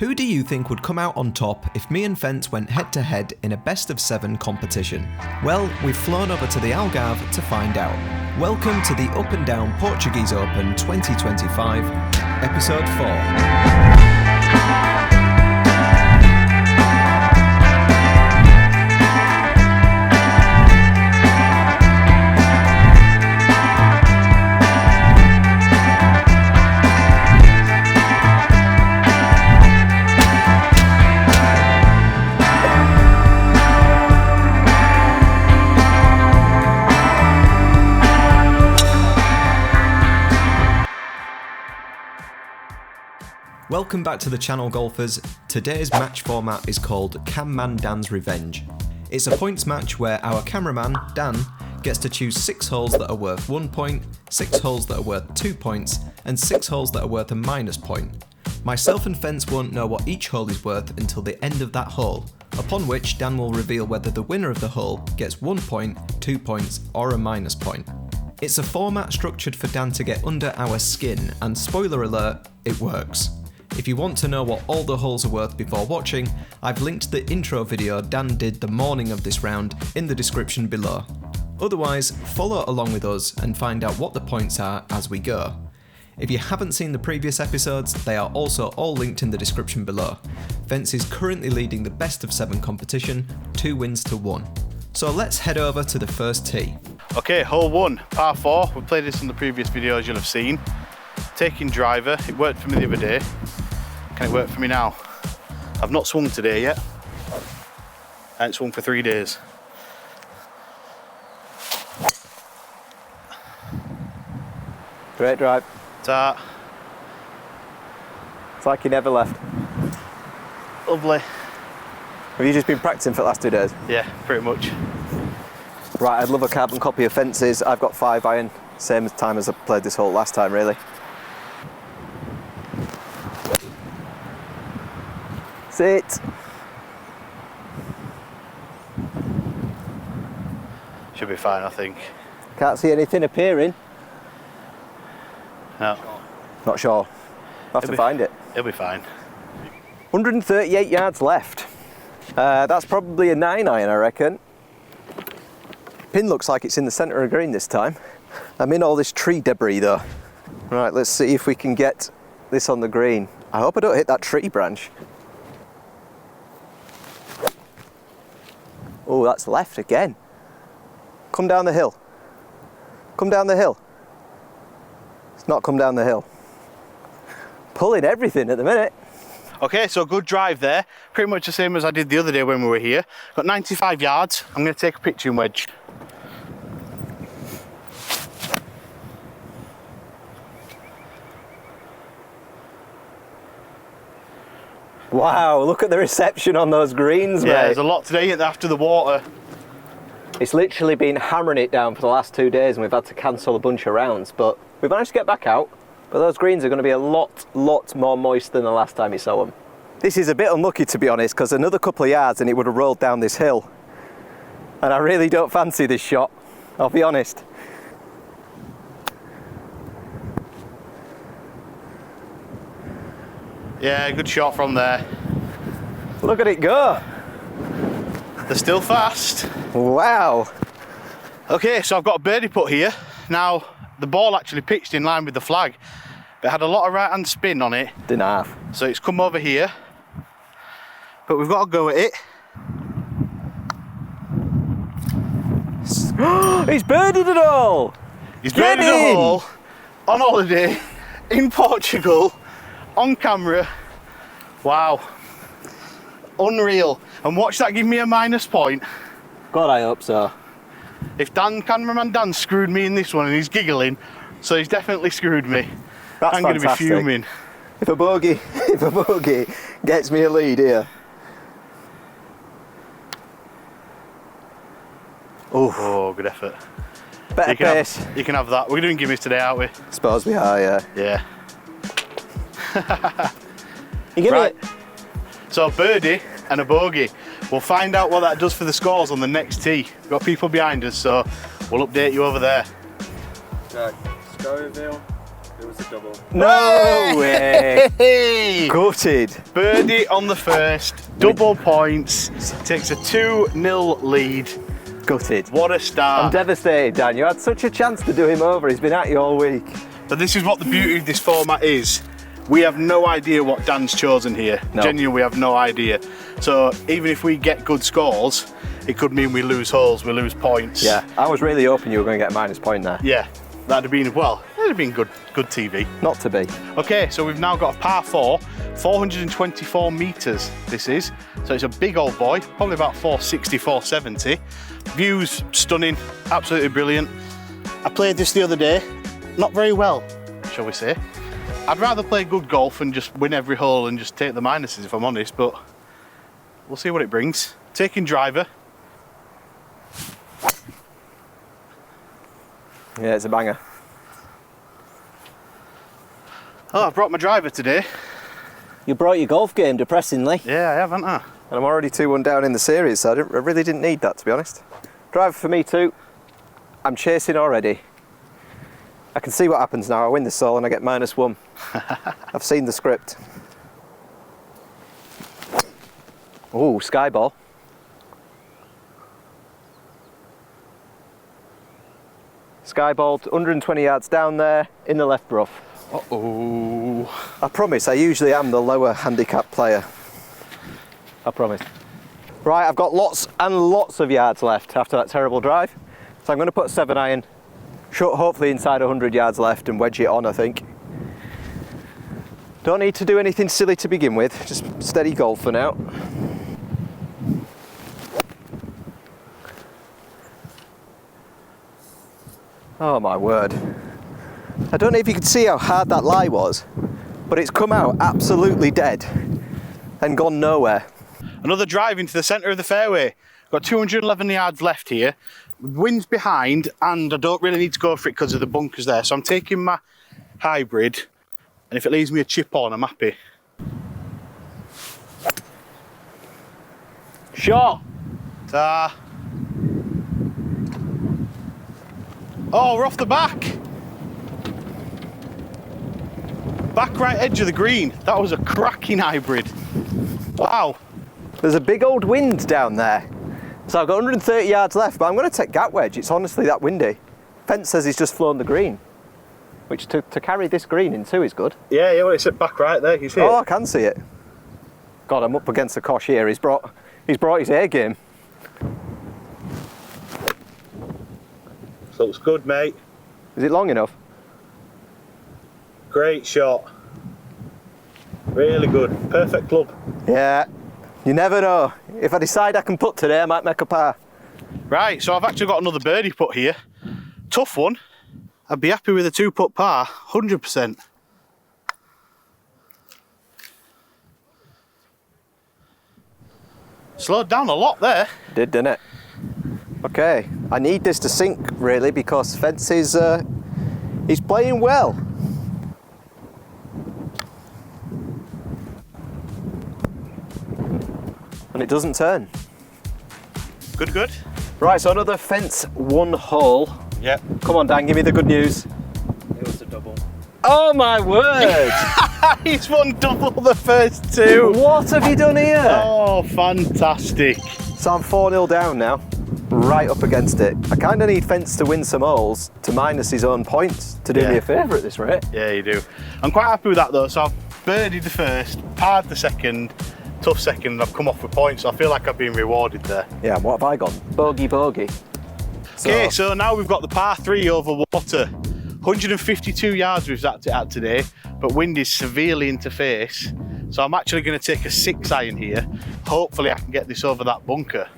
Who do you think would come out on top if me and Fents went head to head in a best of 7 competition? Well, we've flown over to the Algarve to find out. Welcome to the Up and Down Portuguese Open 2025, Episode 4. Welcome back to the channel, golfers. Today's match format is called Camman Dan's Revenge. It's a points match where our cameraman, Dan, gets to choose 6 holes that are worth 1 point, 6 holes that are worth 2 points, and 6 holes that are worth a minus point. Myself and Fents won't know what each hole is worth until the end of that hole, upon which Dan will reveal whether the winner of the hole gets 1 point, 2 points, or a minus point. It's a format structured for Dan to get under our skin, and spoiler alert, it works. If you want to know what all the holes are worth before watching, I've linked the intro video Dan did the morning of this round in the description below. Otherwise, follow along with us and find out what the points are as we go. If you haven't seen the previous episodes, they are also all linked in the description below. Fents is currently leading the best of 7 competition, 2 wins to 1. So let's head over to the first tee. Okay, hole 1, par 4. We played this in the previous videos you'll have seen. Taking driver, it worked for me the other day. Can it work for me now? I've not swung today yet. I haven't swung for 3 days. Great drive. Ta. It's like you never left. Lovely. Have you just been practicing for the last 2 days? Yeah, pretty much. Right, I'd love a carbon copy of Fences. I've got 5 iron, same time as I played this hole last time, really. Sit. Should be fine, I think. Can't see anything appearing. No. Not sure. I'll have to find it. It'll be fine. 138 yards left. That's probably a 9 iron, I reckon. Pin looks like it's in the centre of the green this time. I'm in all this tree debris though. Right, let's see if we can get this on the green. I hope I don't hit that tree branch. Oh, that's left again. Come down the hill. Come down the hill. It's not come down the hill. Pulling everything at the minute. Okay, so good drive there. Pretty much the same as I did the other day when we were here. Got 95 yards. I'm going to take a pitching wedge. Wow, look at the reception on those greens, mate. Yeah, there's a lot today after the water. It's literally been hammering it down for the last 2 days and we've had to cancel a bunch of rounds, but we've managed to get back out. But those greens are going to be a lot more moist than the last time you saw them. This is a bit unlucky, to be honest, because another couple of yards and it would have rolled down this hill. And I really don't fancy this shot, I'll be honest. Yeah, good shot from there. Look at it go. They're still fast. Wow. Okay, so I've got a birdie putt here. Now, the ball actually pitched in line with the flag. It had a lot of right hand spin on it. Didn't have. So it's come over here. But we've got to go at it. He's birdied it all. He's birdied a hole on holiday in Portugal on camera. Wow. Unreal. And watch that give me a minus point. God, I hope so. If cameraman Dan screwed me in this one and he's giggling, so he's definitely screwed me. That's I'm going to be fuming. If a bogey gets me a lead here. Oof. Oh, good effort. Better pace. You can have that. We're doing gimmies today, aren't we? Suppose we are, yeah. Yeah. You give right. it. So a birdie and a bogey. We'll find out what that does for the scores on the next tee. We've got people behind us, so we'll update you over there. Right, score reveal. It was a double. No way! Hey! Gutted. Birdie on the first, double points, takes a 2-0 lead. Gutted. What a start. I'm devastated, Dan. You had such a chance to do him over. He's been at you all week. But this is what the beauty of this format is. We have no idea what Dan's chosen here. No. Genuinely, we have no idea. So even if we get good scores, it could mean we lose holes, we lose points. Yeah, I was really hoping you were going to get a minus point there. Yeah, that'd have been, well, that'd have been good TV. Not to be. Okay, so we've now got a par 4, 424 metres this is. So it's a big old boy, probably about 460, 470. Views stunning, absolutely brilliant. I played this the other day, not very well, shall we say. I'd rather play good golf and just win every hole and just take the minuses, if I'm honest, but we'll see what it brings. Taking driver. Yeah, it's a banger. Oh, I brought my driver today. You brought your golf game, depressingly. Yeah, I have, haven't I? And I'm already 2-1 down in the series, so I really didn't need that, to be honest. Driver for me too. I'm chasing already. I can see what happens now. I win this hole and I get -1. I've seen the script. Ooh, sky ball. Sky ball, 120 yards down there in the left rough. Uh-oh. I promise, I usually am the lower handicap player. I promise. Right, I've got lots and lots of yards left after that terrible drive. So I'm going to put a 7-iron, short, hopefully inside 100 yards left, and wedge it on, I think. Don't need to do anything silly to begin with, just steady golf for now. Oh my word. I don't know if you could see how hard that lie was, but it's come out absolutely dead and gone nowhere. Another drive into the centre of the fairway. Got 211 yards left here. Wind's behind, and I don't really need to go for it because of the bunkers there. So I'm taking my hybrid, and if it leaves me a chip on, I'm happy. Shot! Ta. Oh, we're off the back. Back right edge of the green. That was a cracking hybrid. Wow. There's a big old wind down there. So I've got 130 yards left, but I'm going to take gap wedge. It's honestly that windy. Fents says he's just flown the green, which to carry this green in two is good. Yeah, well, it's back right there. You see Oh, it? I can see it. God, I'm up against the cosh here. He's brought his A game. Looks good, mate. Is it long enough? Great shot. Really good. Perfect club. Yeah. You never know. If I decide I can putt today, I might make a par. Right, so I've actually got another birdie putt here. Tough one. I'd be happy with a 2-putt par, 100%. Slowed down a lot there. Did, didn't it? Okay, I need this to sink really because Fents is he's playing well. And it doesn't turn. Good, good. Right, so another Fents 1 hole. Yep. Come on, Dan, give me the good news. It was a double. Oh my word! He's won double the first two. What have you done here? Oh, fantastic. So I'm 4-0 down now, right up against it. I kind of need Fents to win some holes to minus his own points to do me a favour at this rate. Yeah, you do. I'm quite happy with that though. So I've birdied the first, parred the second, tough second, and I've come off with points. So I feel like I've been rewarded there. Yeah, what have I gone? Bogey, bogey. Okay, so now we've got the par 3 over water. 152 yards we've zapped it at today, but wind is severely into face. So I'm actually going to take a 6-iron here. Hopefully I can get this over that bunker.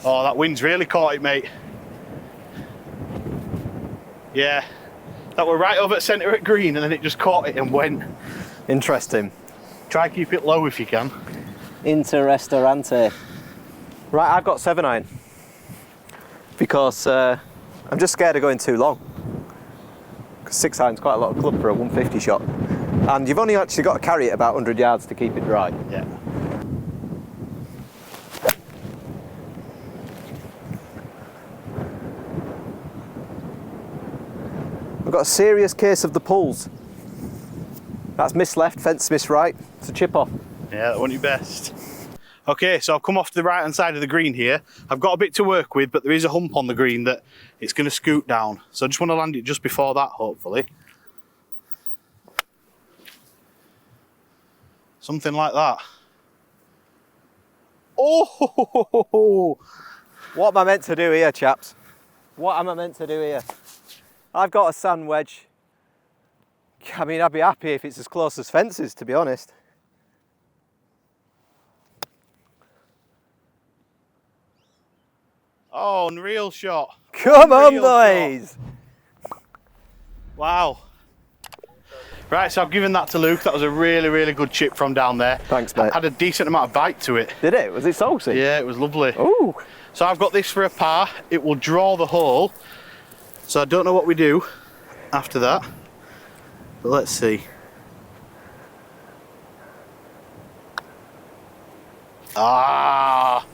Oh, that wind's really caught it, mate. Yeah, that were right over at centre at green, and then it just caught it and went. Interesting. Try keep it low if you can. Interestorante. Right, I've got 7-iron because I'm just scared of going too long. Because 6-iron's quite a lot of club for a 150 shot, and you've only actually got to carry it about 100 yards to keep it dry. Yeah. got a serious case of the pulls. That's miss left, fence miss right. It's a chip off. Yeah, that wasn't your best. Okay, so I've come off to the right hand side of the green here. I've got a bit to work with, but there is a hump on the green that it's going to scoot down. So I just want to land it just before that, hopefully. Something like that. Oh! What am I meant to do here, chaps? What am I meant to do here? I've got a sand wedge. I mean, I'd be happy if it's as close as fences, to be honest. Oh, unreal shot. Come on, boys! Wow. Right, so I've given that to Luke. That was a really, really good chip from down there. Thanks, mate. Had a decent amount of bite to it. Did it? Was it salty? Yeah, it was lovely. Ooh. So I've got this for a par. It will draw the hole. So I don't know what we do after that. But let's see. Ah!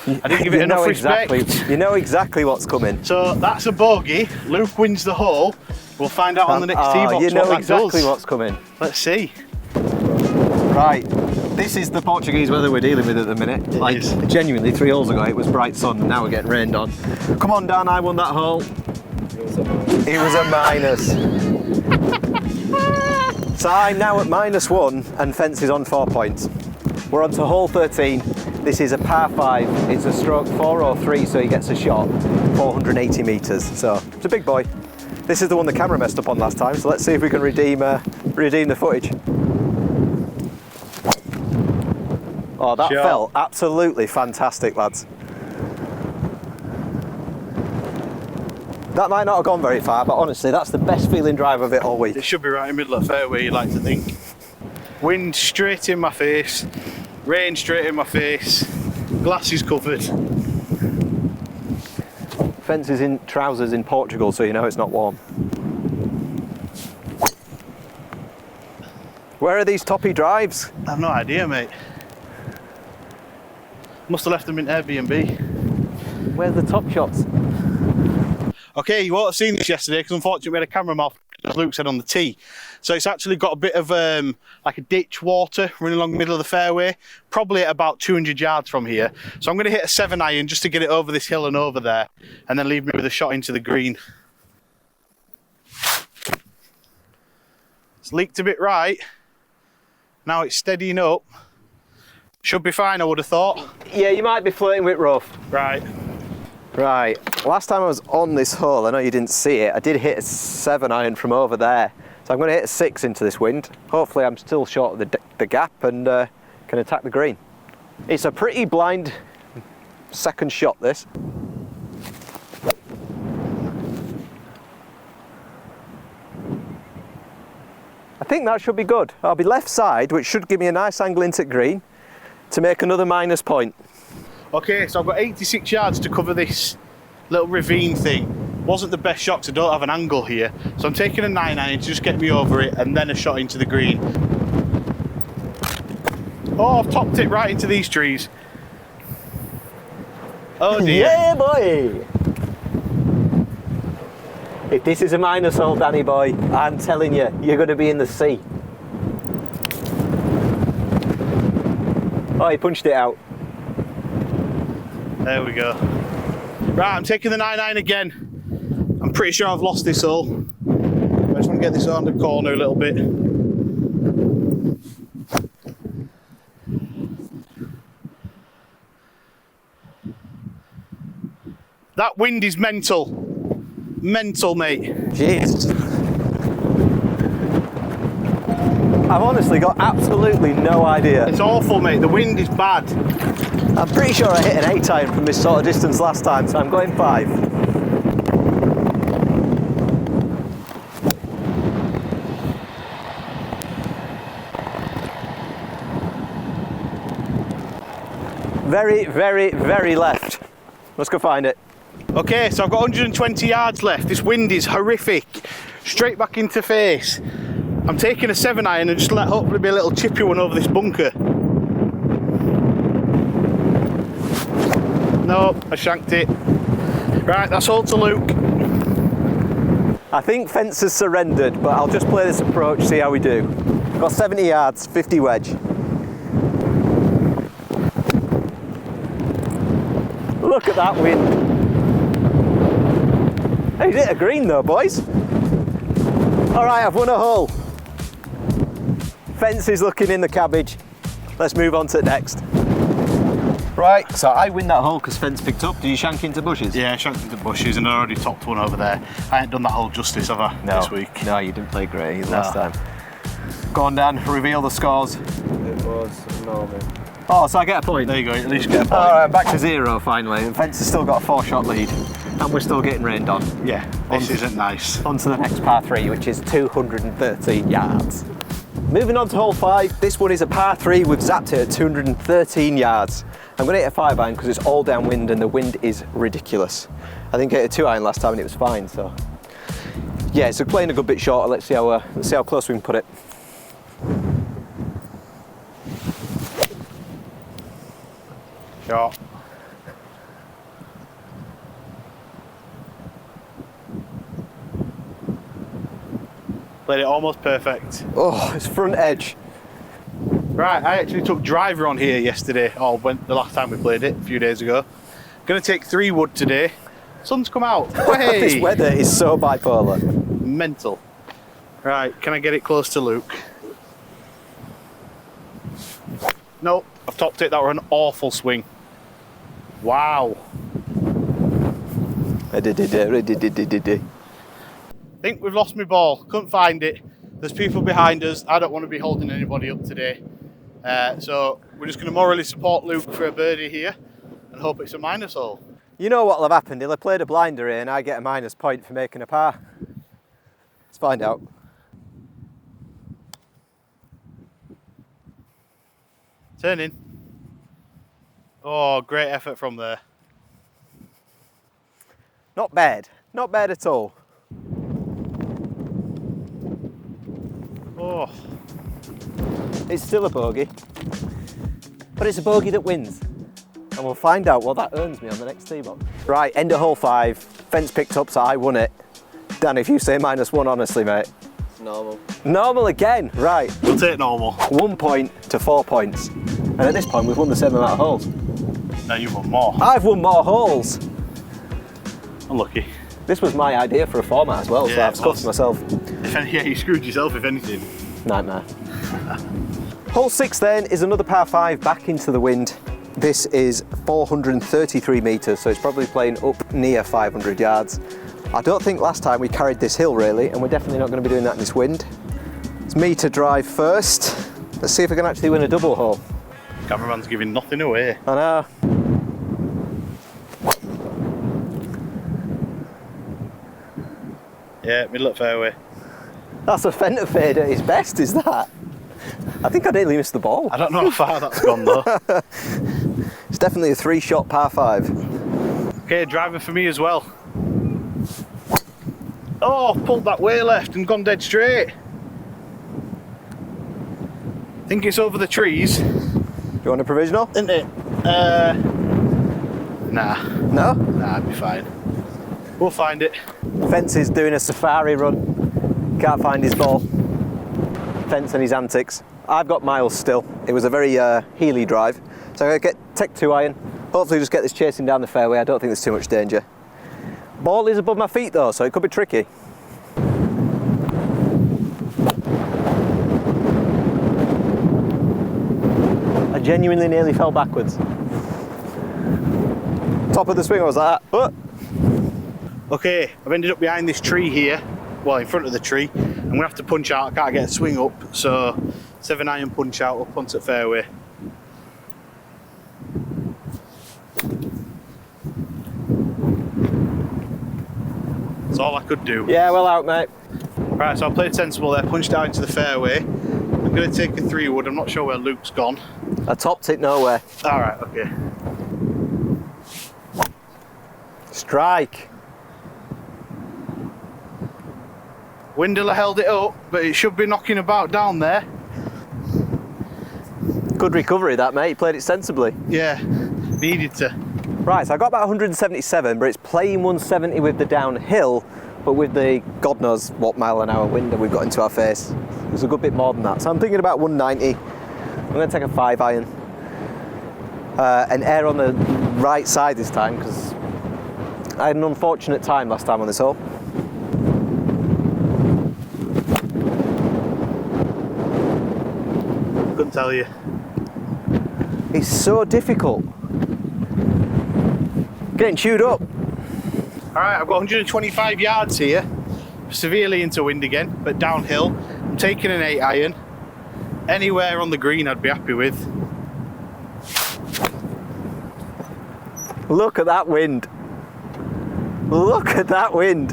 I didn't give it enough respect. You know exactly what's coming. So that's a bogey. Luke wins the hole. We'll find out on the next tee box you know what that exactly does. what's coming. Let's see. Right, this is the Portuguese weather we're dealing with at the minute. It is. Genuinely, 3 holes ago it was bright sun, and now we're getting rained on. Come on, Dan, I won that hole. It was a minus. So I'm now at -1, and Fents is on 4 points. We're on to hole 13. This is a par 5. It's a stroke 4 or 3, so he gets a shot, 480 metres. So it's a big boy. This is the one the camera messed up on last time, so let's see if we can redeem the footage. Oh, that felt absolutely fantastic, lads. That might not have gone very far, but honestly, that's the best feeling drive of it all week. It should be right in the middle of fairway, you'd like to think. Wind straight in my face, rain straight in my face, glasses covered. Fents is in trousers in Portugal, so you know it's not warm. Where are these toppy drives? I've no idea, mate. Must have left them in Airbnb. Where's the top shots? Okay, you won't have seen this yesterday because unfortunately we had a camera off, as Luke said, on the tee. So it's actually got a bit of like a ditch water running along the middle of the fairway, probably at about 200 yards from here. So I'm going to hit a 7-iron just to get it over this hill and over there, and then leave me with a shot into the green. It's leaked a bit right. Now it's steadying up. Should be fine, I would have thought. Yeah, you might be flirting with rough. Right. Right, last time I was on this hole, I know you didn't see it, I did hit a 7-iron from over there. So I'm going to hit a 6 into this wind. Hopefully I'm still short of the gap and can attack the green. It's a pretty blind second shot, this. I think that should be good. I'll be left side, which should give me a nice angle into green to make another minus point. Okay, so I've got 86 yards to cover this little ravine thing. Wasn't the best shot because I don't have an angle here. So I'm taking a 9-iron to just get me over it and then a shot into the green. Oh, I've topped it right into these trees. Oh dear. Yeah, boy! If this is a minus hole, Danny boy, I'm telling you, you're going to be in the sea. Oh, he punched it out. There we go. Right, I'm taking the 9-iron again. I'm pretty sure I've lost this hole. I just want to get this on the corner a little bit. That wind is mental. Mental, mate. Jeez. I've honestly got absolutely no idea. It's awful, mate. The wind is bad. I'm pretty sure I hit an 8-iron from this sort of distance last time, so I'm going 5. Very, very, very left. Let's go find it. Okay, so I've got 120 yards left. This wind is horrific. Straight back into face. I'm taking a 7-iron and just let hopefully be a little chippy one over this bunker. Nope, I shanked it. Right, that's all to Luke. I think Fents has surrendered, but I'll just play this approach, see how we do. Got 70 yards, 50 wedge. Look at that wind. Hey, hit a green though, boys. All right, I've won a hole. Fents is looking in the cabbage. Let's move on to the next. Right, so I win that hole because Fents picked up. Did you shank into bushes? Yeah, I shanked into bushes and I already topped one over there. I ain't done that hole justice, have I, this week? No, you didn't play great last time. Go on, Dan, reveal the scores. It was normal. Oh, so I get a point. There you go, at least you get a point. All right, back to 0 finally. And Fents has still got a 4-shot lead. And we're still getting rained on. Yeah, this isn't nice. On to the next par 3, which is 213 yards. Moving on to hole 5. This one is a par 3. We've zapped it at 213 yards. I'm going to hit a 5-iron because it's all downwind and the wind is ridiculous. I think I hit a 2-iron last time and it was fine, so. Yeah, so playing a good bit shorter. Let's see how close we can put it. Shot. Played it almost perfect. Oh, it's front edge. Right, I actually took driver on here yesterday, or the last time we played it, a few days ago. Gonna take 3 wood today. Sun's come out. Hey! This weather is so bipolar. Mental. Right, can I get it close to Luke? No, I've topped it. That were an awful swing. Wow. I think we've lost my ball. Couldn't find it. There's people behind us. I don't want to be holding anybody up today. So we're just going to morally support Luke for a birdie here and hope it's a minus hole. You know what'll have happened? He'll have played a blinder here and I get a minus point for making a par. Let's find out. Turn in. Oh, great effort from there. Not bad. Not bad at all. Oh. It's still a bogey, but it's a bogey that wins. And we'll find out what that earns me on the next tee box. Right, end of hole 5. Fents picked up, so I won it. Dan, if you say -1, honestly, mate. Normal. Normal again, right. We'll take normal. 1 point to 4 points. And at this point, we've won the same amount of holes. No, you've won more. I've won more holes. Unlucky. This was my idea for a format as well, so Yeah, I've scuffed myself. Yeah, you screwed yourself, if anything. Nightmare. Hole 6 then is another par 5 back into the wind. This is 433 metres, so it's probably playing up near 500 yards. I don't think last time we carried this hill really, and we're definitely not going to be doing that in this wind. It's me to drive first. Let's see if we can actually win a double hole. Cameraman's giving nothing away. I know. Yeah, middle of fairway. That's a fender fade at its best, is that? I think I nearly missed the ball. I don't know how far that's gone though. It's definitely a 3-shot par 5. Okay, driver for me as well. Oh, pulled that way left and gone dead straight. Think it's over the trees. Do you want a provisional? Isn't it? Nah. No? Nah, I'd be fine. We'll find it. Fents is doing a safari run. Can't find his ball. Fents and his antics. I've got miles still. It was a very heely drive. So I'm going to take 2-iron. Hopefully just get this chasing down the fairway. I don't think there's too much danger. Ball is above my feet though, so it could be tricky. I genuinely nearly fell backwards. Top of the swing, I was like that. Oh. Okay, I've ended up behind this tree here. Well, in front of the tree. I'm gonna have to punch out. I can't get a swing up, so 7-iron punch out up onto the fairway. That's all I could do. Yeah, well out, mate. Right, so I played sensible there, punched out into the fairway. I'm going to take a 3-wood. I'm not sure where Luke's gone. I topped it nowhere. All right, okay. Strike. Windler held it up, but it should be knocking about down there. Good recovery that, mate. You played it sensibly. Yeah, needed to. Right, so I got about 177, but it's playing 170 with the downhill, but with the God knows what mile-an-hour wind that we've got into our face, it was a good bit more than that. So I'm thinking about 190. I'm going to take a 5-iron and air on the right side this time because I had an unfortunate time last time on this hole. Couldn't tell you. It's so difficult. Getting chewed up. Alright, I've got 125 yards here. Severely into wind again, but downhill. I'm taking an 8-iron. Anywhere on the green I'd be happy with. Look at that wind. Look at that wind.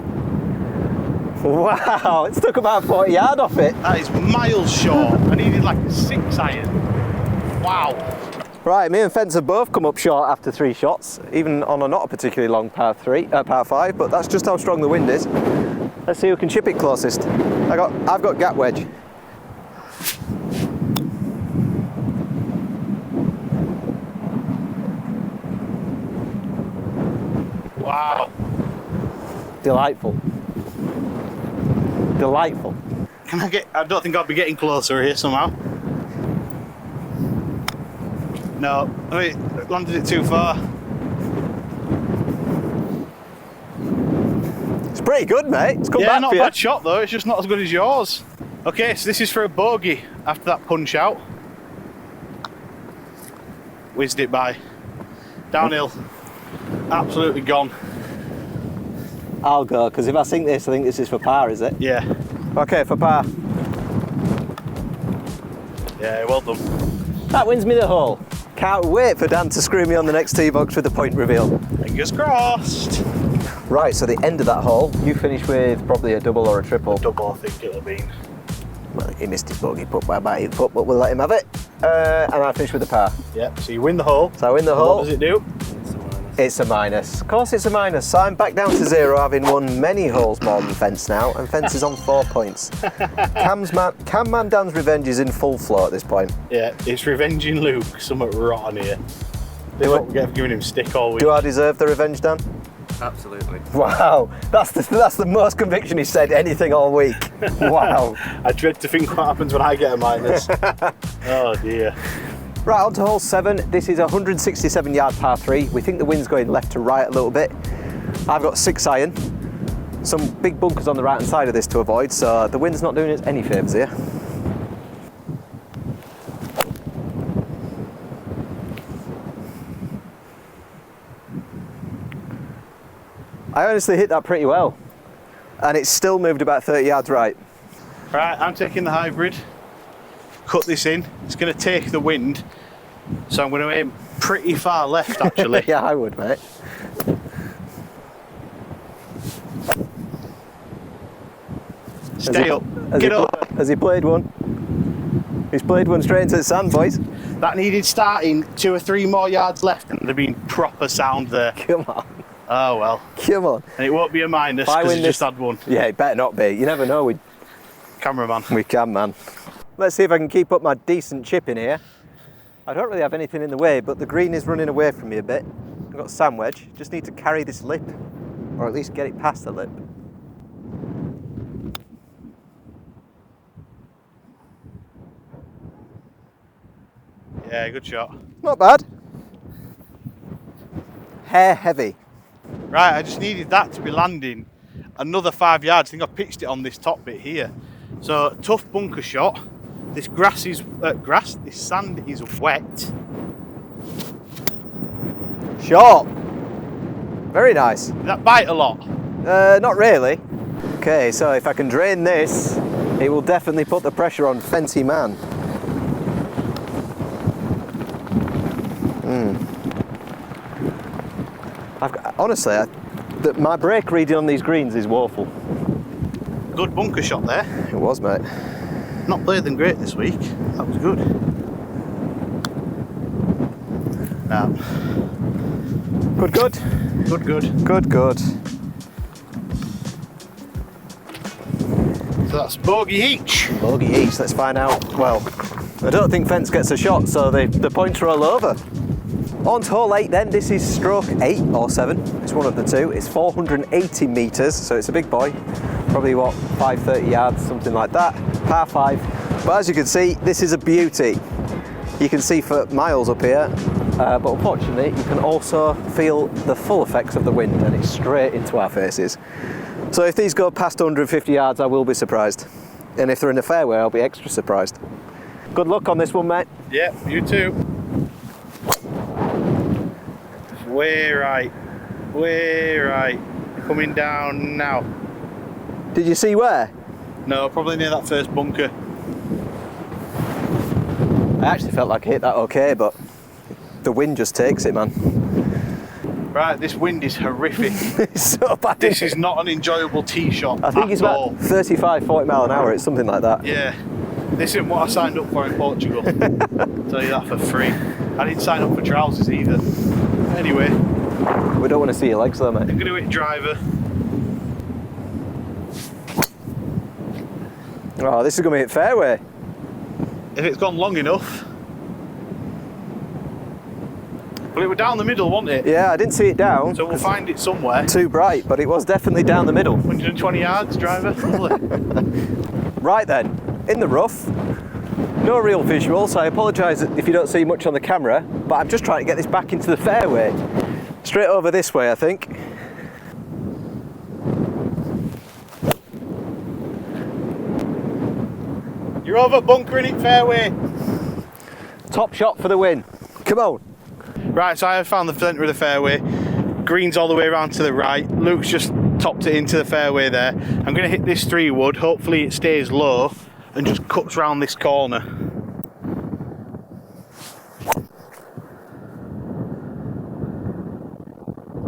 Wow, it's took about 40 yards off it. That is miles short. I needed like a 6-iron. Wow. Right, me and Fents have both come up short after 3 shots, even on a not a particularly long par 5, but that's just how strong the wind is. Let's see who can chip it closest. I've got gap wedge. Wow. Delightful. Delightful. I don't think I'll be getting closer here somehow. No, I mean, landed it too far. It's pretty good, mate. It's come back not for a you. bad shot though, it's just not as good as yours. Okay, so this is for a bogey after that punch out. Whizzed it by. Downhill. Absolutely gone. I'll go, because if I sink this, I think this is for par, is it? Yeah. Okay, for par. Yeah, well done. That wins me the hole. Can't wait for Dan to screw me on the next tee box with the point reveal. Fingers crossed. Right, so the end of that hole, you finish with probably a double or a triple. Double, I think it'll be. Well, he missed his bogey putt by about 8 foot, but we'll let him have it. And I finish with a par. Yeah, so you win the hole. So I win the hole. What does it do? It's a minus. Of course it's a minus. So I'm back down to 0, having won many holes more than Fents now, and Fents is on 4 points. Cam Man Dan's revenge is in full flow at this point. Yeah, it's revenging Luke. Somewhat rotten here. This is what we get for giving him stick all week. Do I deserve the revenge, Dan? Absolutely. Wow, that's the most conviction he's said anything all week. Wow. I dread to think what happens when I get a minus. Oh dear. Right, on to hole 7. This is a 167 yard par 3. We think the wind's going left to right a little bit. I've got 6-iron. Some big bunkers on the right hand side of this to avoid, so the wind's not doing us any favours here. I honestly hit that pretty well, and it's still moved about 30 yards right. Right, I'm taking the hybrid. Cut this in. It's going to take the wind, so I'm going to aim pretty far left actually. Yeah, I would, mate. Stay up. Get up. Has he played one? He's played one straight into the sand, boys. That needed starting 2 or 3 more yards left and there'd been proper sound there. Come on. Oh well. Come on. And it won't be a minus because he just had one. Yeah, it better not be. You never know. Cameraman. We can, man. Let's see if I can keep up my decent chip in here. I don't really have anything in the way, but the green is running away from me a bit. I've got a sand wedge. Just need to carry this lip, or at least get it past the lip. Yeah, good shot. Not bad. Hair heavy. Right, I just needed that to be landing another 5 yards. I think I pitched it on this top bit here. So tough bunker shot. This this sand is wet. Short. Very nice. Did that bite a lot? Not really. Okay, so if I can drain this, it will definitely put the pressure on Fancy Man. Honestly, my brake reading on these greens is woeful. Good bunker shot there. It was, mate. Not played them great this week. That was good. Now, Good, good. good, good. Good, good. So that's bogey each. Bogey each, let's find out. Well, I don't think Fents gets a shot, so the points are all over. On to hole 8 then, this is stroke 8 or 7. It's one of the two. It's 480 metres, so it's a big boy. Probably what, 530 yards, something like that. Par 5. But as you can see, this is a beauty. You can see for miles up here, but unfortunately you can also feel the full effects of the wind, and it's straight into our faces. So if these go past 150 yards, I will be surprised. And if they're in the fairway, I'll be extra surprised. Good luck on this one, mate. Yeah, you too. Way right. Way right. Coming down now. Did you see where? No, probably near that first bunker. I actually felt like I hit that okay, but the wind just takes it, man. Right, this wind is horrific. It's so bad. This is not an enjoyable tee shot. I think it's about 35, 40 mile an hour, it's something like that. Yeah, this isn't what I signed up for in Portugal. I'll tell you that for free. I didn't sign up for trousers either. Anyway. We don't want to see your legs though, mate. I'm going to hit driver. Oh, this is going to hit fairway. If it's gone long enough. Well, it was down the middle, wasn't it? Yeah, I didn't see it down. So we'll find it somewhere. Too bright, but it was definitely down the middle. 120 yards, driver. Right then, in the rough. No real visual, so I apologise if you don't see much on the camera, but I'm just trying to get this back into the fairway. Straight over this way, I think. You're over bunkering it fairway. Top shot for the win. Come on. Right, so I have found the centre of the fairway. Green's all the way around to the right. Luke's just topped it into the fairway there. I'm going to hit this 3-wood. Hopefully it stays low and just cuts round this corner.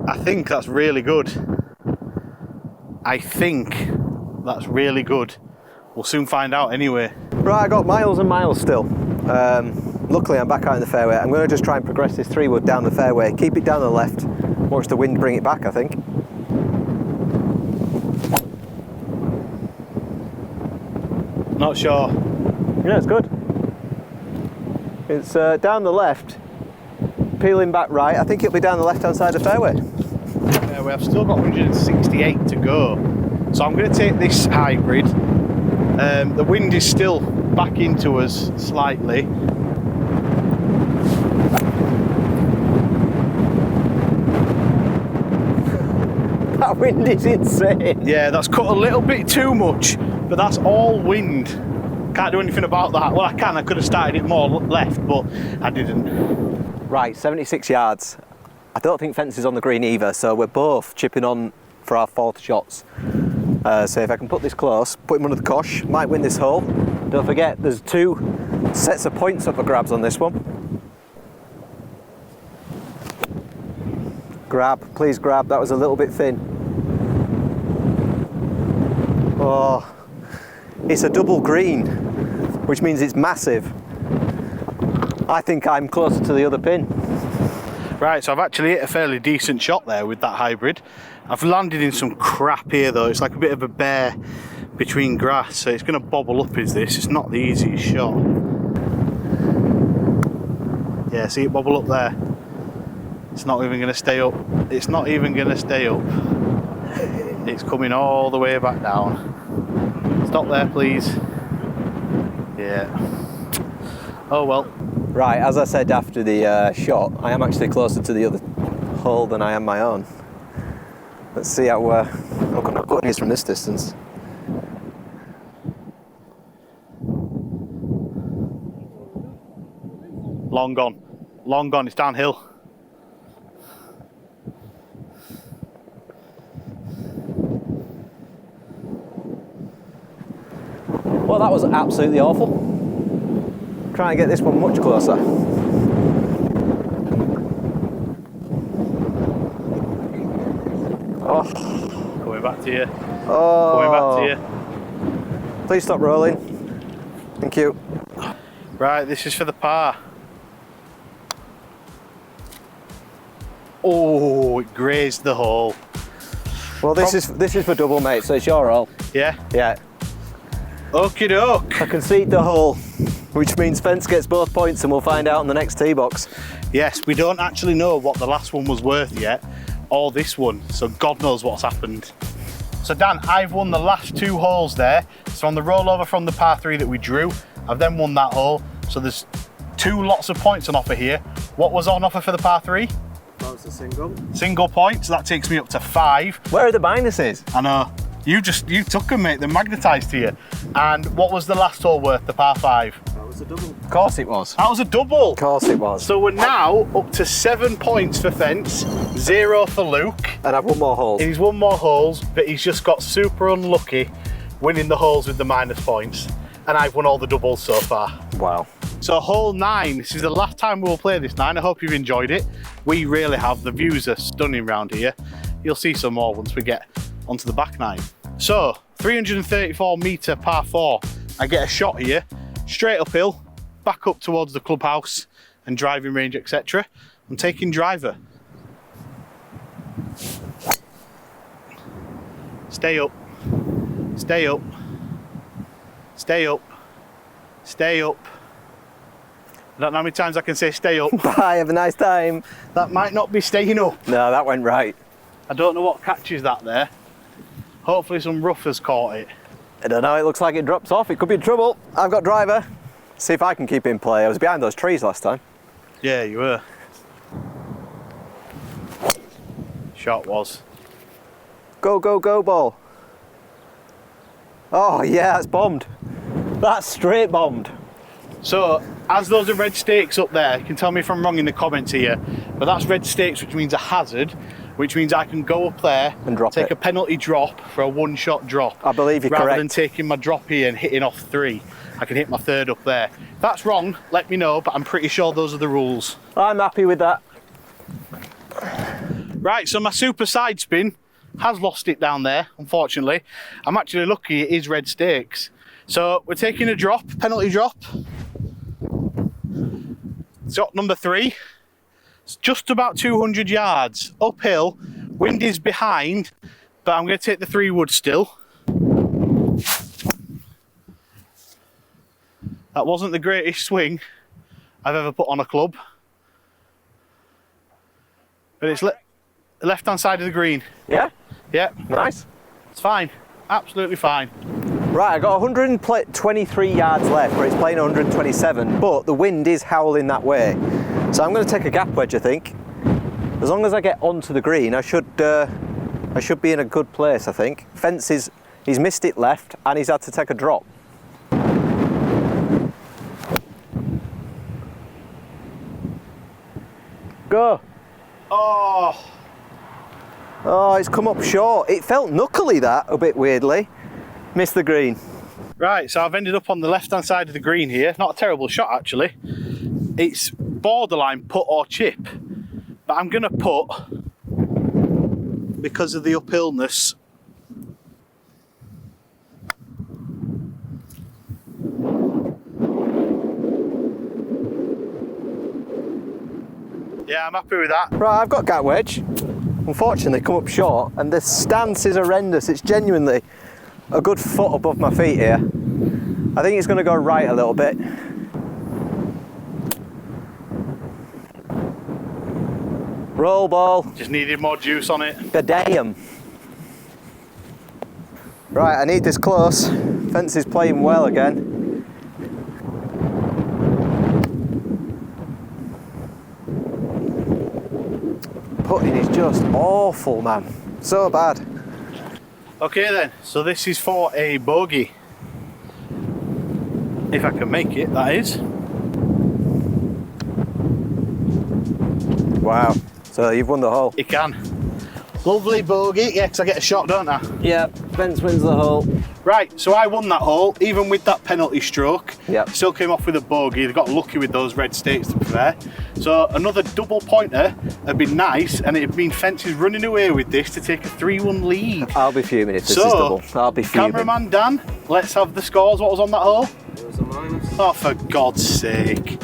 I think that's really good. I think that's really good. We'll soon find out anyway. Right, I got miles and miles still. Luckily I'm back out in the fairway. I'm going to just try and progress this 3-wood down the fairway, keep it down the left, watch the wind bring it back, I think. Not sure. Yeah, it's good. It's down the left, peeling back right. I think it'll be down the left hand side of the fairway. Fairway. I've still got 168 to go. So I'm going to take this hybrid. The wind is still back into us slightly. That wind is insane. Yeah, that's cut a little bit too much, but that's all wind. Can't do anything about that. Well, I can. I could have started it more left, but I didn't. Right, 76 yards. I don't think Fents is on the green either, so we're both chipping on for our 4th shots. So if I can put this close, put him under the cosh, might win this hole. Don't forget, there's 2 sets of points up for grabs on this one. Grab, please grab, that was a little bit thin. Oh, it's a double green, which means it's massive. I think I'm closer to the other pin. Right, so I've actually hit a fairly decent shot there with that hybrid. I've landed in some crap here though. It's like a bit of a bear between grass, so it's going to bobble up is this. It's not the easiest shot. Yeah, see it bobble up there? It's not even going to stay up. It's not even going to stay up. It's coming all the way back down. Stop there, please. Yeah. Oh well. Right, as I said after the shot, I am actually closer to the other hole than I am my own. Let's see how good it is from this distance. Long gone. Long gone. It's downhill. Well, that was absolutely awful. Try and get this one much closer. Oh. Coming back to you. Oh. Coming back to you. Please stop rolling. Thank you. Right, this is for the par. Oh, it grazed the hole. Well, this is for double, mate, so it's your hole. Yeah? Yeah. Okie doke. I concede the hole, which means Fents gets both points and we'll find out on the next tee box. Yes, we don't actually know what the last one was worth yet, or this one. So God knows what's happened. So Dan, I've won the last 2 holes there. So on the rollover from the par 3 that we drew, I've then won that hole. So there's 2 lots of points on offer here. What was on offer for the par 3? That was a single. Single point, so that takes me up to 5. Where are the minuses? I know. You took them, mate. They're magnetised to you. And what was the last hole worth, the par 5? That was a double. Of course it was. That was a double. Of course it was. So we're now up to 7 points for Fents, 0 for Luke. And I've won more holes. He's won more holes, but he's just got super unlucky winning the holes with the minus points. And I've won all the doubles so far. Wow. So hole 9, this is the last time we'll play this 9. I hope you've enjoyed it. We really have. The views are stunning round here. You'll see some more once we get onto the back 9. So 334 metre par 4. I get a shot here, straight uphill, back up towards the clubhouse and driving range, etc. I'm taking driver. Stay up, stay up, stay up, stay up. I don't know how many times I can say stay up. Bye, have a nice time. That might not be staying up. No, that went right. I don't know what catches that there. Hopefully some rough has caught it. I don't know, it looks like it drops off. It could be in trouble. I've got driver. See if I can keep it in play. I was behind those trees last time. Yeah, you were. Shot was. Go, go, go, ball. Oh, yeah, that's bombed. That's straight bombed. So, as those are red stakes up there, you can tell me if I'm wrong in the comments here, but that's red stakes, which means a hazard, which means I can go up there and drop take it. A penalty drop for a 1-shot drop. I believe you're rather correct. than taking my drop here and hitting off 3. I can hit my 3rd up there. If that's wrong, let me know, but I'm pretty sure those are the rules. I'm happy with that. Right, so my super side spin has lost it down there, unfortunately. I'm actually lucky it is red stakes. So we're taking a drop, penalty drop. Shot number 3. It's just about 200 yards, uphill, wind is behind, but I'm going to take the 3-wood still. That wasn't the greatest swing I've ever put on a club. But it's left-hand side of the green. Yeah? Yeah. Nice. It's fine. Absolutely fine. Right, I got 123 yards left where it's playing 127, but the wind is howling that way. So I'm going to take a gap wedge, I think. As long as I get onto the green, I should be in a good place, I think. Fents he's missed it left and he's had to take a drop. Go. Oh. Oh, it's come up short. It felt knuckly, that, a bit weirdly. Missed the green. Right, so I've ended up on the left-hand side of the green here. Not a terrible shot, actually. It's borderline putt or chip. But I'm going to putt because of the uphillness. Yeah, I'm happy with that. Right, I've got gap wedge. Unfortunately, come up short, and the stance is horrendous. It's genuinely a good foot above my feet here. I think it's going to go right a little bit. Roll ball. Just needed more juice on it. God damn. Right, I need this close. Fence is playing well again. Putting is just awful, man. So bad. Okay then, so this is for a bogey. If I can make it, that is. Wow. So you've won the hole. You can. Lovely bogey, yeah, because I get a shot, don't I? Yeah, Fence wins the hole. Right, so I won that hole, even with that penalty stroke. Yep. Still came off with a bogey. They got lucky with those red stakes, to be fair. So another double pointer had been nice, and it had been Fences running away with this to take a 3-1 lead. I'll be fuming if this is double. I'll be fuming. Cameraman Dan, let's have the scores. What was on that hole? It was a minus. Oh, for God's sake.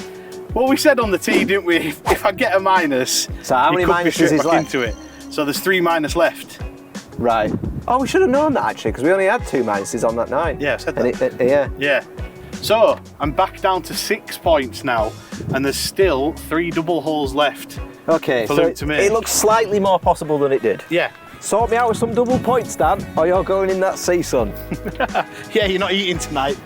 Well, we said on the tee, didn't we? If I get a minus, So how many you could be minuses straight is back left? into it. So there's 3 minus left. Right. Oh, we should have known that actually, because we only had 2 minuses on that 9. Yeah, I said And that. yeah. Yeah. So I'm back down to 6 points now, and there's still 3 double holes left Okay, for so Luke to make. it looks slightly more possible than it did. Yeah. Sort me out with some double points, Dan, or you're going in that sea, son. Yeah, you're not eating tonight.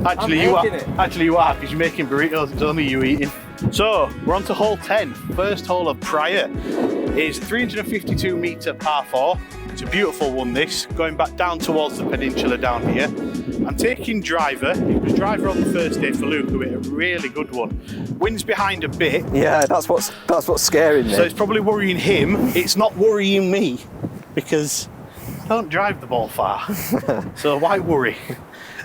Actually, I'm you are. making it. Actually, you are, because you're making burritos. It's only you eating. So we're on to hole 10. First hole of Prior is 352 metre par 4. It's a beautiful one, this, going back down towards the peninsula down here. I'm taking driver. It was driver on the first day for Luke, who hit a really good one. Wind's behind a bit. Yeah, that's what's scaring me. So it's probably worrying him. It's not worrying me, because I don't drive the ball far. So why worry?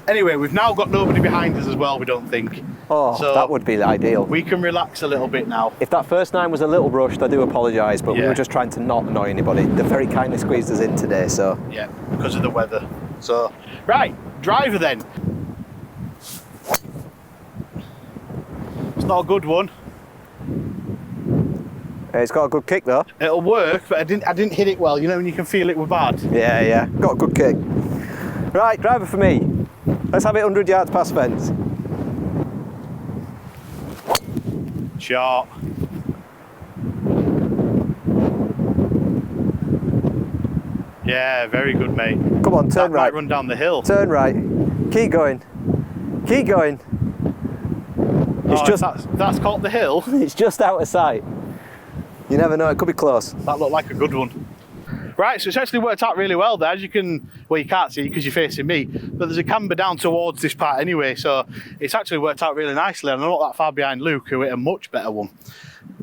Anyway, we've now got nobody behind us as well, we don't think. Oh, so that would be ideal. we can relax a little bit now. If that first 9 was a little rushed, I do apologise, but we Yeah. were just trying to not annoy anybody. They very kindly squeezed us in today, so... Yeah, because of the weather. So, right, driver then. It's not a good one. It's got a good kick, though. It'll work, but I didn't hit it well. You know when you can feel it was bad? Yeah, got a good kick. Right, driver for me. Let's have it 100 yards past fence. Short. Yeah, very good, mate. Come on, turn That right. might run down the hill. Turn right. Keep going. Keep going. It's Oh, just that's called the hill. it's just out of sight. You never know, it could be close. That looked like a good one. Right, so it's actually worked out really well there. As you can, well, you can't see because you're facing me, but there's a camber down towards this part anyway, so it's actually worked out really nicely. And I'm not that far behind Luke, who hit a much better one.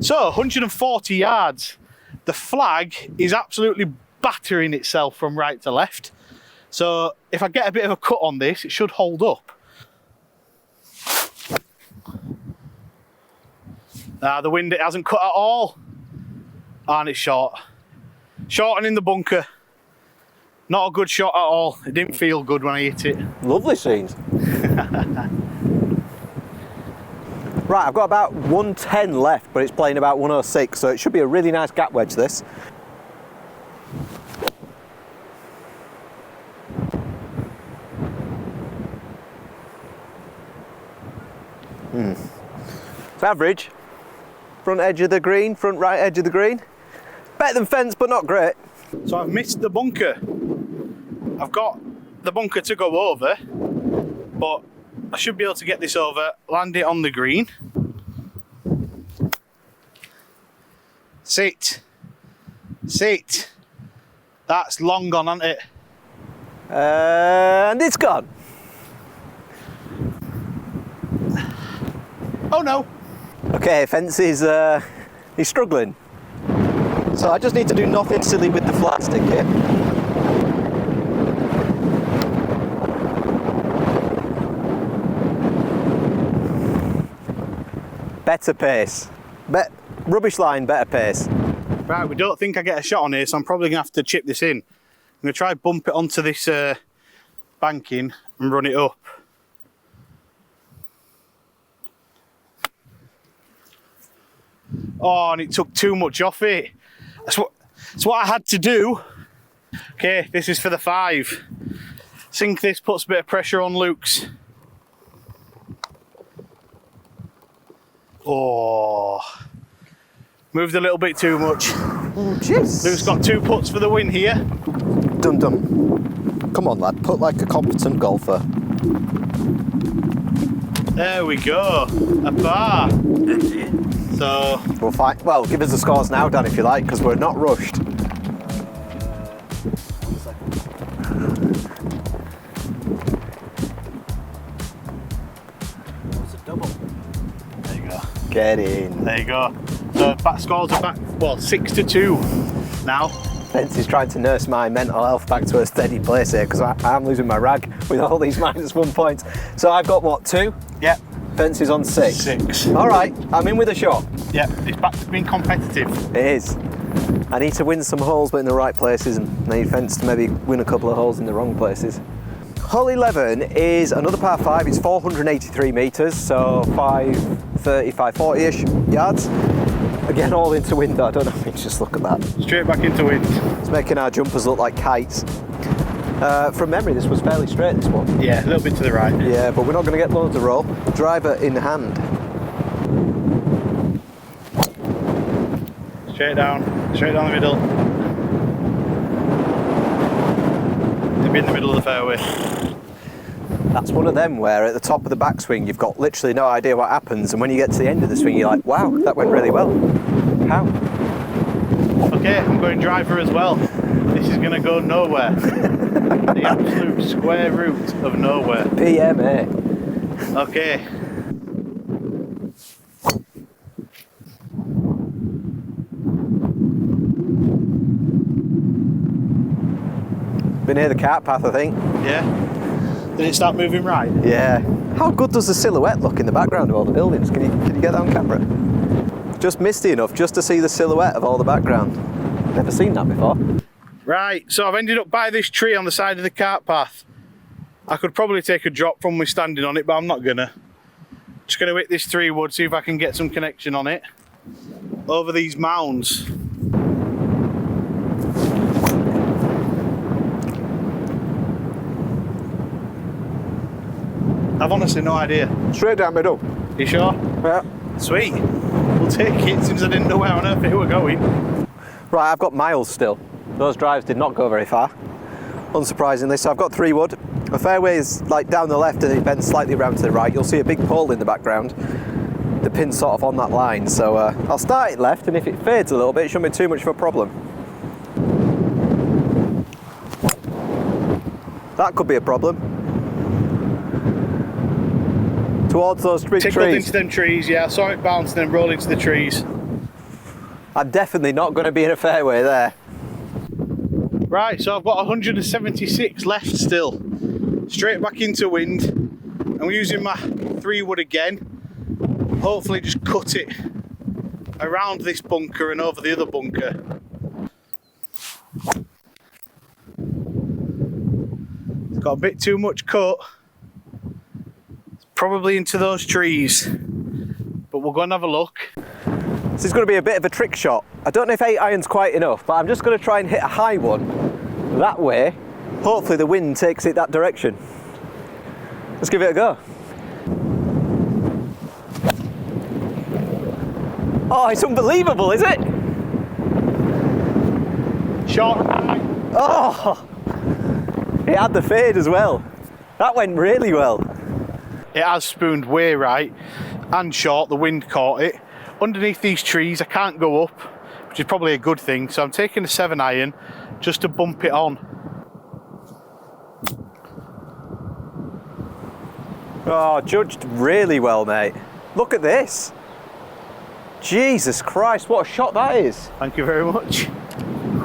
So, 140 yards. The flag is absolutely battering itself from right to left. So, if I get a bit of a cut on this, it should hold up. The wind, it hasn't cut at all. And it's short. Short and in the bunker. Not a good shot at all. It didn't feel good when I hit it. Lovely scenes. Right, I've got about 110 left, but it's playing about 106, so it should be a really nice gap wedge, this. It's average. Front edge of the green, front right edge of the green. Better than fence, but not great. So I've missed the bunker. I've got the bunker to go over, but I should be able to get this over, land it on the green. Sit. Sit. That's long gone, hasn't it? And it's gone. Oh no. Okay, Fents is he's struggling. So I just need to do nothing silly with the flat stick here. Better pace. Rubbish line, better pace. Right, we don't think I get a shot on here, so I'm probably going to have to chip this in. I'm going to try bump it onto this banking and run it up. Oh, and it took too much off it. That's what I had to do. Okay, this is for the 5. Sink this, puts a bit of pressure on Luke's. Oh, moved a little bit too much. Oh, jeez. Luke's got 2 putts for the win here. Dum dum. Come on, lad, put like a competent golfer. There we go, a par. So We'll find. Well, give us the scores now, Dan, if you like, because we're not rushed. It's a double. there you go. Get in. There you go. So back scores are back. Well, 6-2 now. Fents is trying to nurse my mental health back to a steady place here because I'm losing my rag with all these -1 points. So I've got what, 2? Yep. Fents is on 6. 6. All right, I'm in with a shot. Yep. It's back to being competitive. It is. I need to win some holes, but in the right places, and I need Fents to maybe win a couple of holes in the wrong places. Hole 11 is another par 5. It's 483 metres, so 530, 540-ish yards. Again, all into wind, though. I don't know. I mean, just look at that. Straight back into wind. It's making our jumpers look like kites. From memory, this was fairly straight, this one. Yeah, a little bit to the right. Yeah, but we're not going to get loads of roll. Driver in hand. Straight down the middle. It'll be in the middle of the fairway. That's one of them where at the top of the backswing you've got literally no idea what happens, and when you get to the end of the swing you're like, wow, that went really well. How? Okay, I'm going driver as well. This is going to go nowhere. The absolute square root of nowhere. PMA. Okay. Been near the cart path, I think. Yeah. Did it start moving right? Yeah. How good does the silhouette look in the background of all the buildings? Can you get that on camera? Just misty enough just to see the silhouette of all the background. Never seen that before. Right, so I've ended up by this tree on the side of the cart path. I could probably take a drop from me standing on it, but I'm not gonna. Just gonna hit this 3-wood, see if I can get some connection on it. Over these mounds. I've honestly no idea. Straight down middle. You sure? Yeah. Sweet. We'll take it since I didn't know where on earth it were going. Right, I've got miles still. Those drives did not go very far, unsurprisingly. So I've got 3-wood. The fairway is like down the left and it bends slightly round to the right. You'll see a big pole in the background. The pin's sort of on that line. So I'll start it left, and if it fades a little bit, it shouldn't be too much of a problem. That could be a problem. Towards those big Tickled trees. into them trees, yeah. I saw it bounce and then roll into the trees. I'm definitely not going to be in a fairway there. Right, so I've got 176 left still. Straight back into wind. I'm using my 3-wood again. Hopefully just cut it around this bunker and over the other bunker. It's got a bit too much cut. It's probably into those trees. But we'll go and have a look. This is going to be a bit of a trick shot. I don't know if 8 iron's quite enough, but I'm just going to try and hit a high one. That way, hopefully the wind takes it that direction. Let's give it a go. Oh, it's unbelievable, is it? Shot. Oh! It had the fade as well. That went really well. It has spooned way right and short. The wind caught it. Underneath these trees, I can't go up, which is probably a good thing. So I'm taking a 7 iron just to bump it on. Oh, judged really well, mate. Look at this. Jesus Christ, what a shot that is. Thank you very much.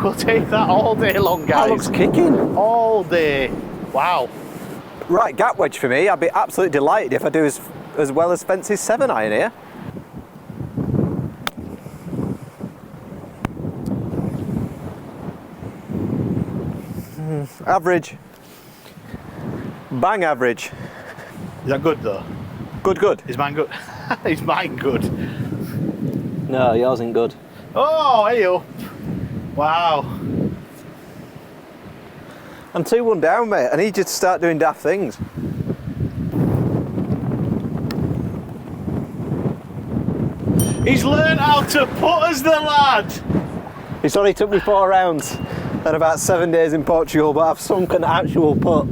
We'll take that all day long, guys. That looks kicking. All day. Wow. Right, gap wedge for me. I'd be absolutely delighted if I do as well as Fents' 7 iron here. Average. Bang average. Is that good though? Good, good. Is mine good? Is mine good? No, yours ain't good. Oh, hey up. Wow. I'm 2-1 down, mate. I need you to start doing daft things. He's learned how to putters, the lad. It's only took me 4 rounds and about 7 days in Portugal, but I've sunk an actual putt.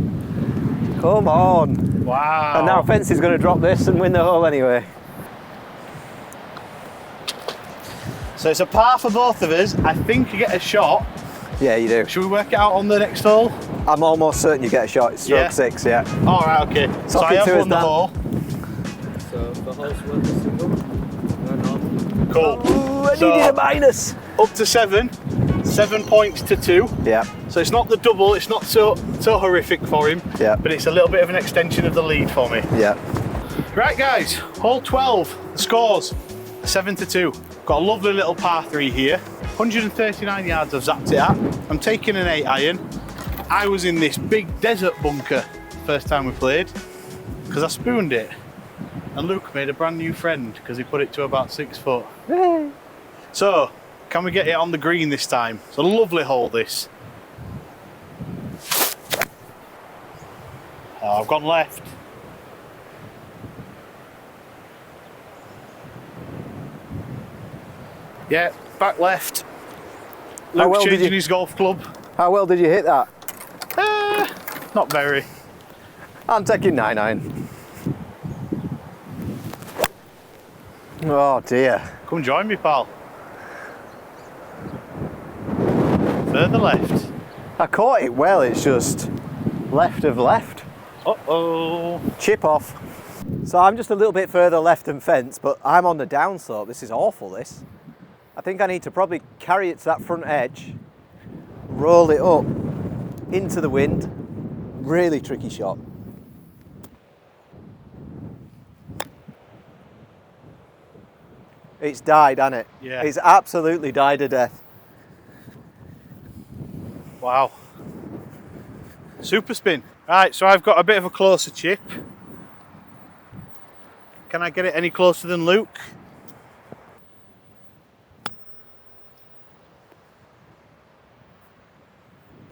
Come on. Wow. And now Fents is going to drop this and win the hole anyway. So it's a par for both of us. I think you get a shot. Yeah, you do. Should we work it out on the next hole? I'm almost certain you get a shot. It's stroke Yeah. 6, yeah. All right, okay. So I it have to us, won the Dan. hole. So the hole's worth a single. No, no. Cool. Ooh, I So- needed a minus. Up to 7. 7 points to 2. Yeah, So it's not the double. It's not so horrific for him. Yeah. But it's a little bit of an extension of the lead for me. yeah. Right, guys. Hole 12. The scores 7 to 2. Got a lovely little par 3 here. 139 yards I've zapped it at. I'm taking an 8 iron. I was in this big desert bunker first time we played because I spooned it. And Luke made a brand new friend because he put it to about 6 foot. So, can we get it on the green this time? It's a lovely hole, this. Oh, I've gone left. Yeah, back left. How Luke's well did changing you- his golf club. How well did you hit that? Not very. I'm taking 9-iron. Oh dear. Come join me, pal. Further left. I caught it well, it's just left of left. Uh-oh. Chip off. So I'm just a little bit further left than Fents, but I'm on the down slope. This is awful, this. I think I need to probably carry it to that front edge, roll it up into the wind. Really tricky shot. It's died, hasn't it? Yeah. It's absolutely died to death. Wow. Super spin. Right, so I've got a bit of a closer chip. Can I get it any closer than Luke?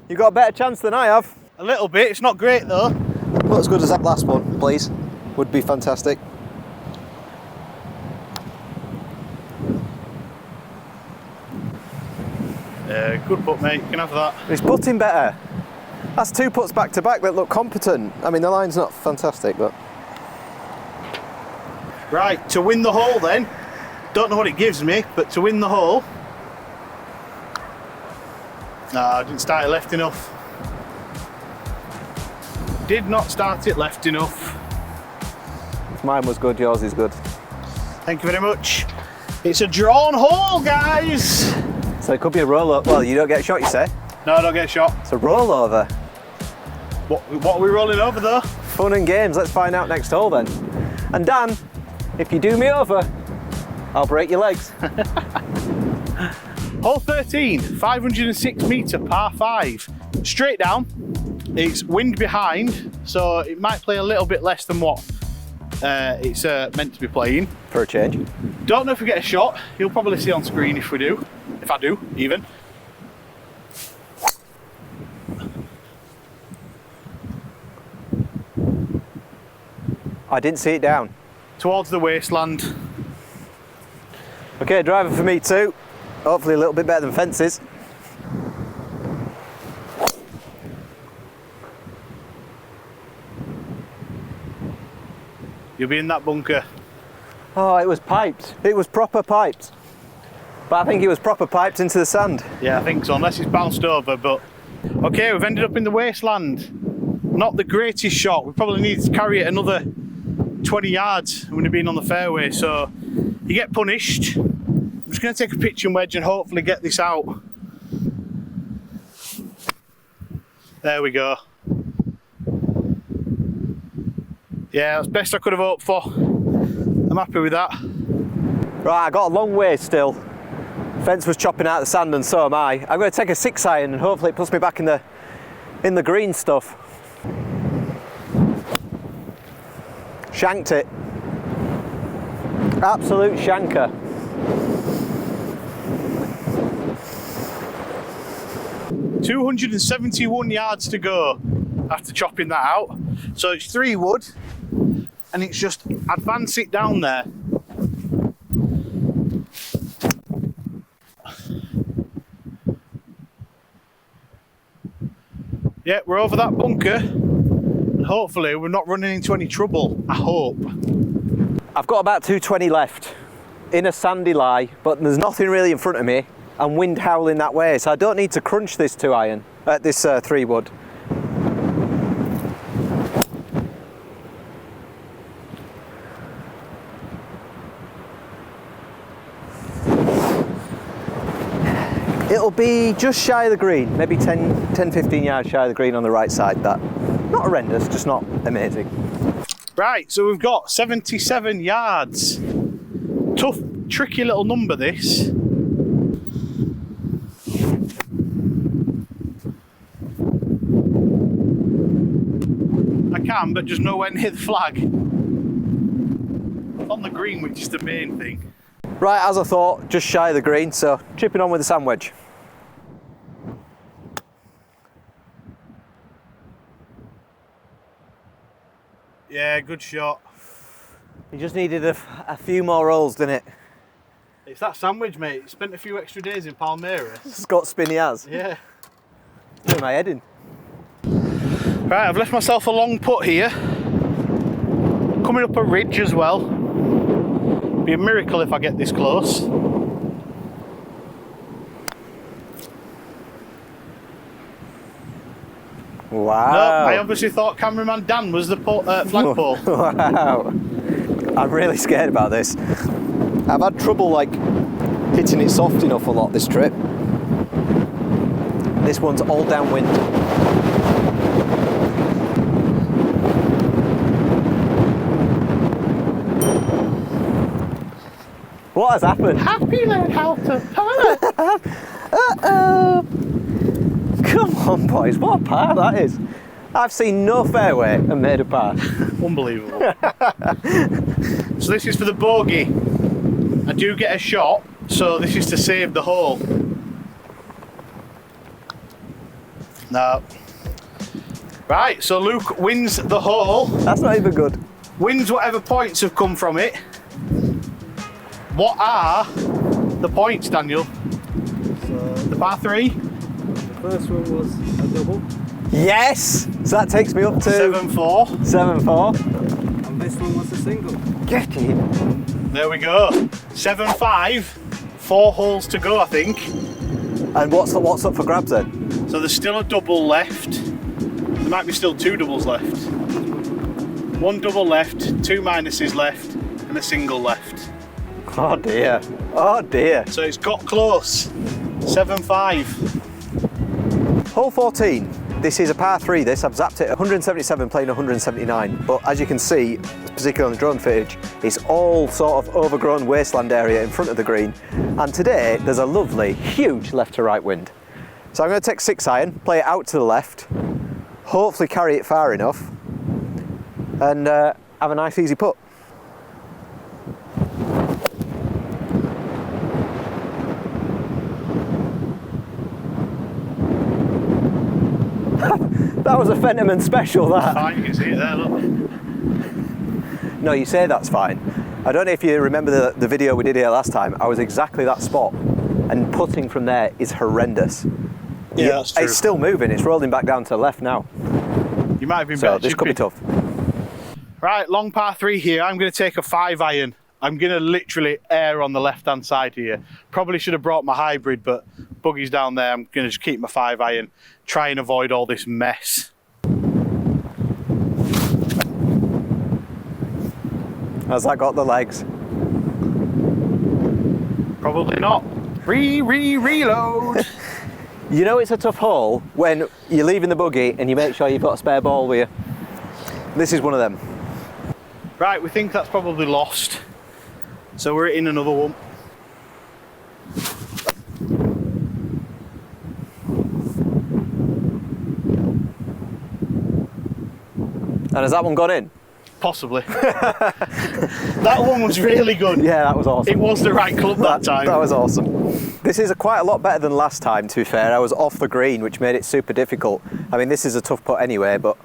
You got a better chance than I have. A little bit, it's not great though. Not as good as that last one, please. Would be fantastic. Good putt, mate, you can have that. It's putting better. That's 2 putts back to back that look competent. I mean, the line's not fantastic, but... Right, to win the hole then. Don't know what it gives me, but to win the hole. No, I didn't start it left enough. Did not start it left enough. Mine was good, yours is good. Thank you very much. It's a drawn hole, guys. So it could be a rollover. Well, you don't get a shot, you say? No, I don't get a shot. It's a rollover. What are we rolling over though? Fun and games, let's find out next hole then. And Dan, if you do me over, I'll break your legs. Hole 13, 506 metre par 5. Straight down, it's wind behind, so it might play a little bit less than what it's meant to be playing. For a change. Don't know if we get a shot, you'll probably see on screen if we do. If I do, even. I didn't see it down. Towards the wasteland. Okay, driver for me too. Hopefully a little bit better than Fences. You'll be in that bunker. Oh, it was piped. It was proper piped. But I think it was proper piped into the sand. Yeah, I think so, unless it's bounced over, but... Okay, we've ended up in the wasteland. Not the greatest shot. We probably need to carry it another 20 yards when we've been on the fairway, so you get punished. I'm just going to take a pitching wedge and hopefully get this out. There we go. Yeah, that's best I could have hoped for. I'm happy with that. Right, I got a long way still. Fence was chopping out the sand and so am I. I'm going to take a 6-iron and hopefully it puts me back in the green stuff. Shanked it. Absolute shanker. $271 yards to go after chopping that out. So it's 3 wood and it's just advance it down there. Yeah, we're over that bunker and hopefully we're not running into any trouble, I hope. I've got about 220 left in a sandy lie, but there's nothing really in front of me and wind howling that way, so I don't need to crunch this 2-iron, this 3 wood. It'll be just shy of the green, maybe 10-15 yards shy of the green on the right side. That not horrendous, just not amazing. Right, so we've got 77 yards. Tough, tricky little number this. I can, but just nowhere near the flag. On the green, which is the main thing. Right, as I thought, just shy of the green, so chipping on with the sand wedge. Yeah, good shot. You just needed a few more rolls, didn't it? It's that sandwich, mate. Spent a few extra days in Palmares. Scott Spinney has. Yeah. Where am I heading? Right, I've left myself a long putt here. Coming up a ridge as well. Be a miracle if I get this close. Wow. No, I obviously thought cameraman Dan was the flagpole. Wow. I'm really scared about this. I've had trouble like hitting it soft enough a lot this trip. This one's all downwind. What has happened? Happy learned how to Uh-oh. Come on, boys, what a par that is. I've seen no fairway and made a par. Unbelievable. So this is for the bogey. I do get a shot, so this is to save the hole. No. Right, so Luke wins the hole. That's not even good. Wins whatever points have come from it. What are the points, Daniel? So The par 3? the first one was a double, Yes! So that takes me up to 7-4. 7-4. and this one was a single. Get in. There we go. 7-5. 4 holes to go, I think. And what's up for grabs then? So there's still a double left. There might be still 2 doubles left. 1 double left, 2 minuses left, and a single left. Oh dear. Oh dear. So it's got close. 7-5. Hole 14. This is a par 3 this. I've zapped it 177 playing 179. But as you can see, particularly on the drone footage, it's all sort of overgrown wasteland area in front of the green. And today there's a lovely, huge left to right wind. So I'm going to take 6 iron, play it out to the left, hopefully carry it far enough, and have a nice easy putt. That was a Fenton special, that. Fine, you can see it there, look. No, you say that's fine. I don't know if you remember the video we did here last time. I was exactly that spot, and putting from there is horrendous. Yeah, that's true. It's still moving. It's rolling back down to the left now. You might have been So better this could be chipping. tough. Right, long par 3 here. I'm going to take a 5 iron. I'm going to literally err on the left-hand side here. Probably should have brought my hybrid, but buggy's down there. I'm going to just keep my 5 iron. Try and avoid all this mess. Has that got the legs? Probably not. Reload. You know it's a tough hole when you're leaving the buggy and you make sure you've got a spare ball with you. This is one of them. Right, we think that's probably lost. So we're in another one. And has that one gone in? Possibly. That one was really good. Yeah, that was awesome. It was the right club that time. That was awesome. This is quite a lot better than last time, to be fair. I was off the green, which made it super difficult. I mean, this is a tough putt anyway, but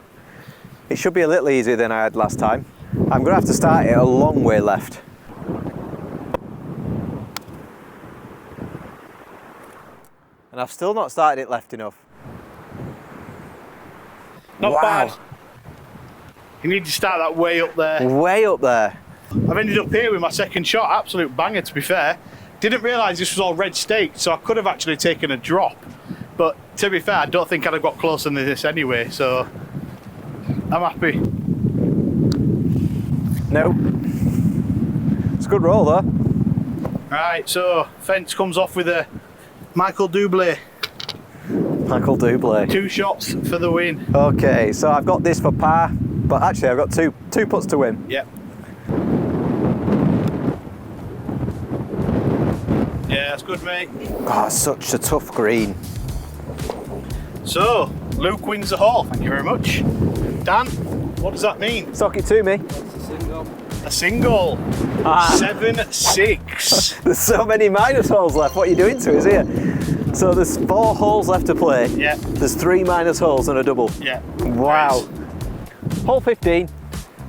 it should be a little easier than I had last time. I'm going to have to start it a long way left. And I've still not started it left enough. Not Wow. bad. You need to start that way up there. Way up there. I've ended up here with my second shot. Absolute banger, to be fair. Didn't realise this was all red staked, so I could have actually taken a drop. But to be fair, I don't think I'd have got closer than this anyway, so I'm happy. No. It's a good roll though. Right, so Fents comes off with a Michael Dublé. Michael Dublé. 2 shots for the win. Okay, so I've got this for par, but actually I've got two putts to win. Yep. Yeah, that's good, mate. Oh, such a tough green. So, Luke wins the hole. Thank you very much. Dan, what does that mean? Sock it to me. That's a single. A single. Ah. 7-6. There's so many minus holes left. What are you doing to us here? So there's 4 holes left to play. Yeah. There's 3 minus holes and a double. Yeah. Wow. Hole 15.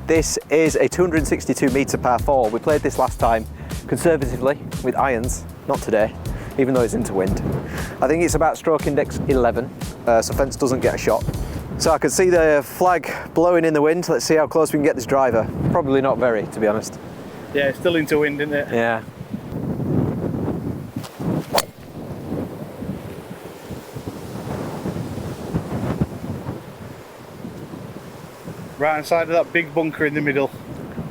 This is a 262 metre par 4. We played this last time. conservatively with irons, not today, even though it's into wind. I think it's about stroke index 11, so Fents doesn't get a shot. So I can see the flag blowing in the wind. Let's see how close we can get this driver. Probably not very, to be honest. Yeah, it's still into wind, isn't it? Yeah. Right hand side of that big bunker in the middle.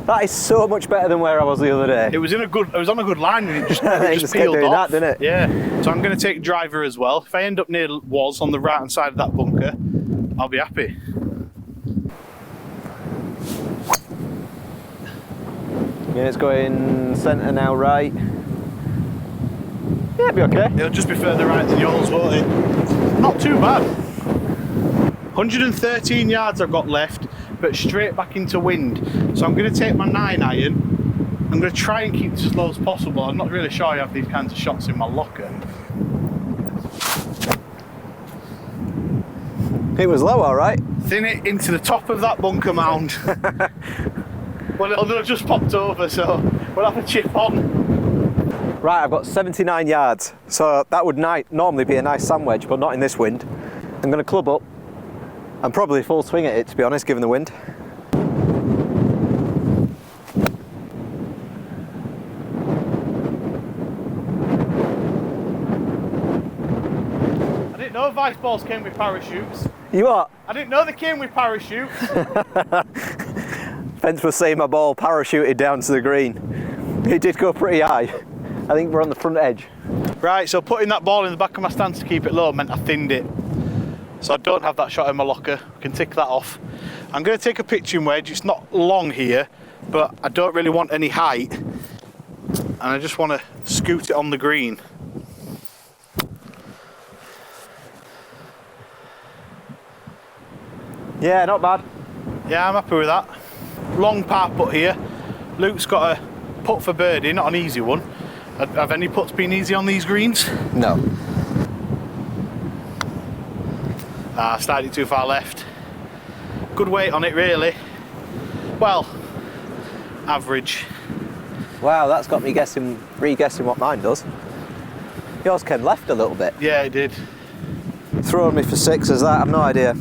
That is so much better than where I was the other day. It was on a good line and it just Just kept peeled doing off. that, didn't it? Yeah. So I'm going to take driver as well. If I end up near was on the right hand side of that bunker, I'll be happy. Yeah, it's going centre now, right. Yeah, it'll be okay. It'll just be further right than yours, won't it? Not too bad. 113 yards I've got left, but straight back into wind. So I'm going to take my 9-iron. I'm going to try and keep it as low as possible. I'm not really sure I have these kinds of shots in my locker. It was low, all right. Thin it into the top of that bunker mound. Well, it'll have just popped over, so we'll have a chip on. Right, I've got 79 yards, so that would normally be a nice sand wedge, but not in this wind. I'm going to club up and probably full swing at it, to be honest, given the wind. I didn't know vice balls came with parachutes. You what? I didn't know they came with parachutes. Fents was saying my ball parachuted down to the green. It did go pretty high. I think we're on the front edge. Right, so putting that ball in the back of my stance to keep it low meant I thinned it. So I don't have that shot in my locker. I can tick that off. I'm going to take a pitching wedge. It's not long here, but I don't really want any height. And I just want to scoot it on the green. Yeah, not bad. Yeah, I'm happy with that. Long par putt here. Luke's got a putt for birdie, not an easy one. Have any putts been easy on these greens? No. Slightly too far left. Good weight on it, really. Well, average. Wow, that's got me re-guessing what mine does. Yours came left a little bit. Yeah, it did. Throwing me for sixes, that, I've no idea.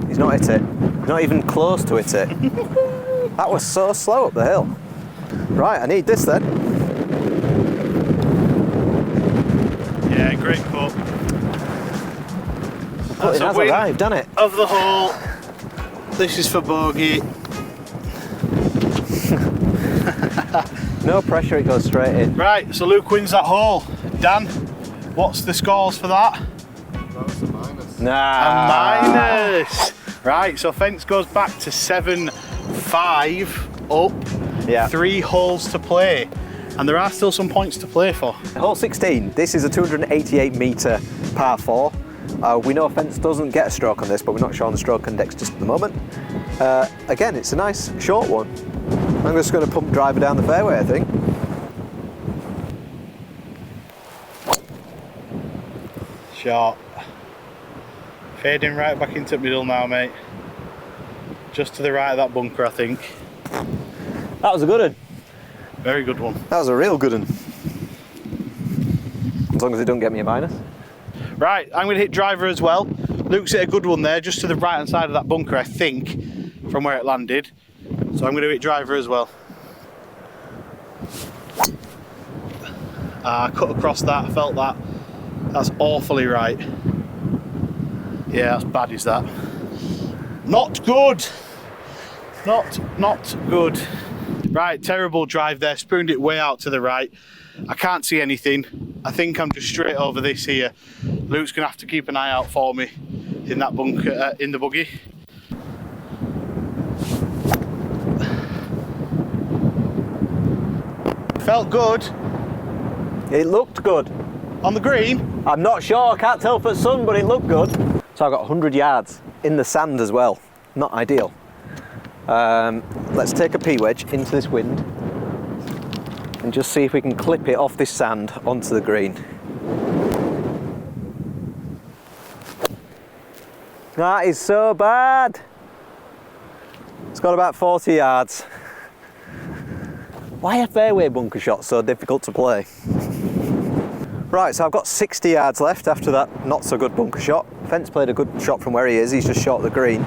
He's not hit it. He's not even close to hit it. That was so slow up the hill. Right, I need this then. Yeah, great putt. But it has arrived, hasn't it? Of the hole. This is for bogey. No pressure, it goes straight in. Right, so Luke wins that hole. Dan, what's the scores for that? That's a minus. Nah. A minus. Right, so Fents goes back to 7-5 up. Yeah. 3 holes to play. And there are still some points to play for. Hole 16, this is a 288 metre par 4. We know Fents doesn't get a stroke on this, but we're not showing the stroke index just at the moment. Again, it's a nice short one. I'm just going to pump driver down the fairway, I think. Shot. Fading right back into the middle now, mate. Just to the right of that bunker, I think. That was a good one. Very good one. That was a real good one. As long as it don't get me a minus. Right, I'm going to hit driver as well. Luke's hit a good one there, just to the right hand side of that bunker, I think, from where it landed. So I'm going to hit driver as well. Cut across that, felt that. That's awfully right. Yeah, that's bad, is that? Not good. Not good. Right, terrible drive there. Spooned it way out to the right. I can't see anything. I think I'm just straight over this here. Luke's gonna have to keep an eye out for me in that bunker, in the buggy. Felt good. It looked good. On the green? I'm not sure, I can't tell for sun, but it looked good. So I got 100 yards in the sand as well. Not ideal. Let's take a P-wedge into this wind and just see if we can clip it off this sand onto the green. That is so bad. It's got about 40 yards. Why are fairway bunker shots so difficult to play? Right, so I've got 60 yards left after that not so good bunker shot. Fents played a good shot from where he is, he's just short the green.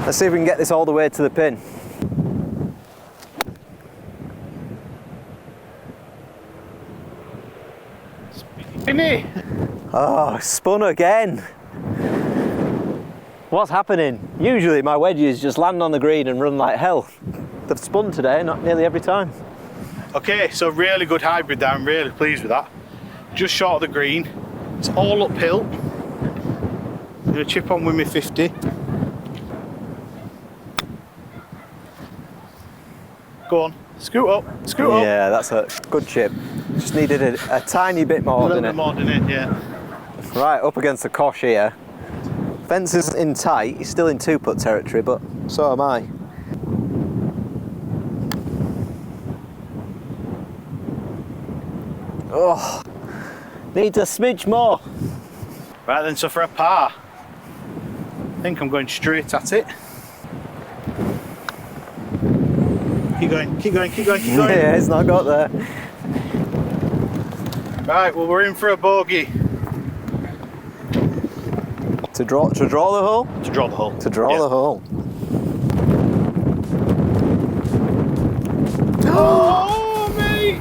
Let's see if we can get this all the way to the pin. Spinny! Oh, spun again. What's happening? Usually my wedges just land on the green and run like hell. They've spun today, not nearly every time. Okay, so really good hybrid there, I'm really pleased with that. Just short of the green, it's all uphill. I'm going to chip on with my 50. Go on, scoot up, scoot up. Yeah, that's a good chip. Just needed a tiny bit more, A little didn't bit it? more, didn't it? Yeah. Right, up against the cosh here. Fents is in tight, he's still in 2-putt territory, but so am I. Oh, needs a smidge more. Right then, so for a par, I think I'm going straight at it. Keep going, keep going, keep going, keep going. Yeah, it's not got there. Right, well we're in for a bogey. To draw the hole? To draw the hole. To draw the hole. Oh, mate!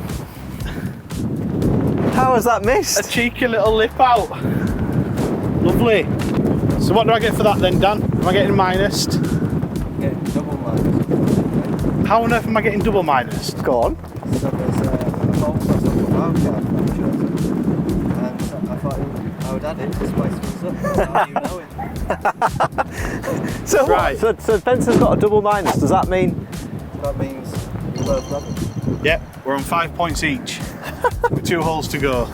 How has that A missed? cheeky little lip out. Lovely. So what do I get for that then, Dan? Am I getting minused? Yeah, double minus. How on earth am I getting double minused? Go on. So there's a hole that's on the wildcard picture. And I thought I would add it to spice things up. How do you know it? So Right. what? So Fents has got a double minus. Does that mean? That means you both level. Yep, we're on 5 points each. With 2 holes to go.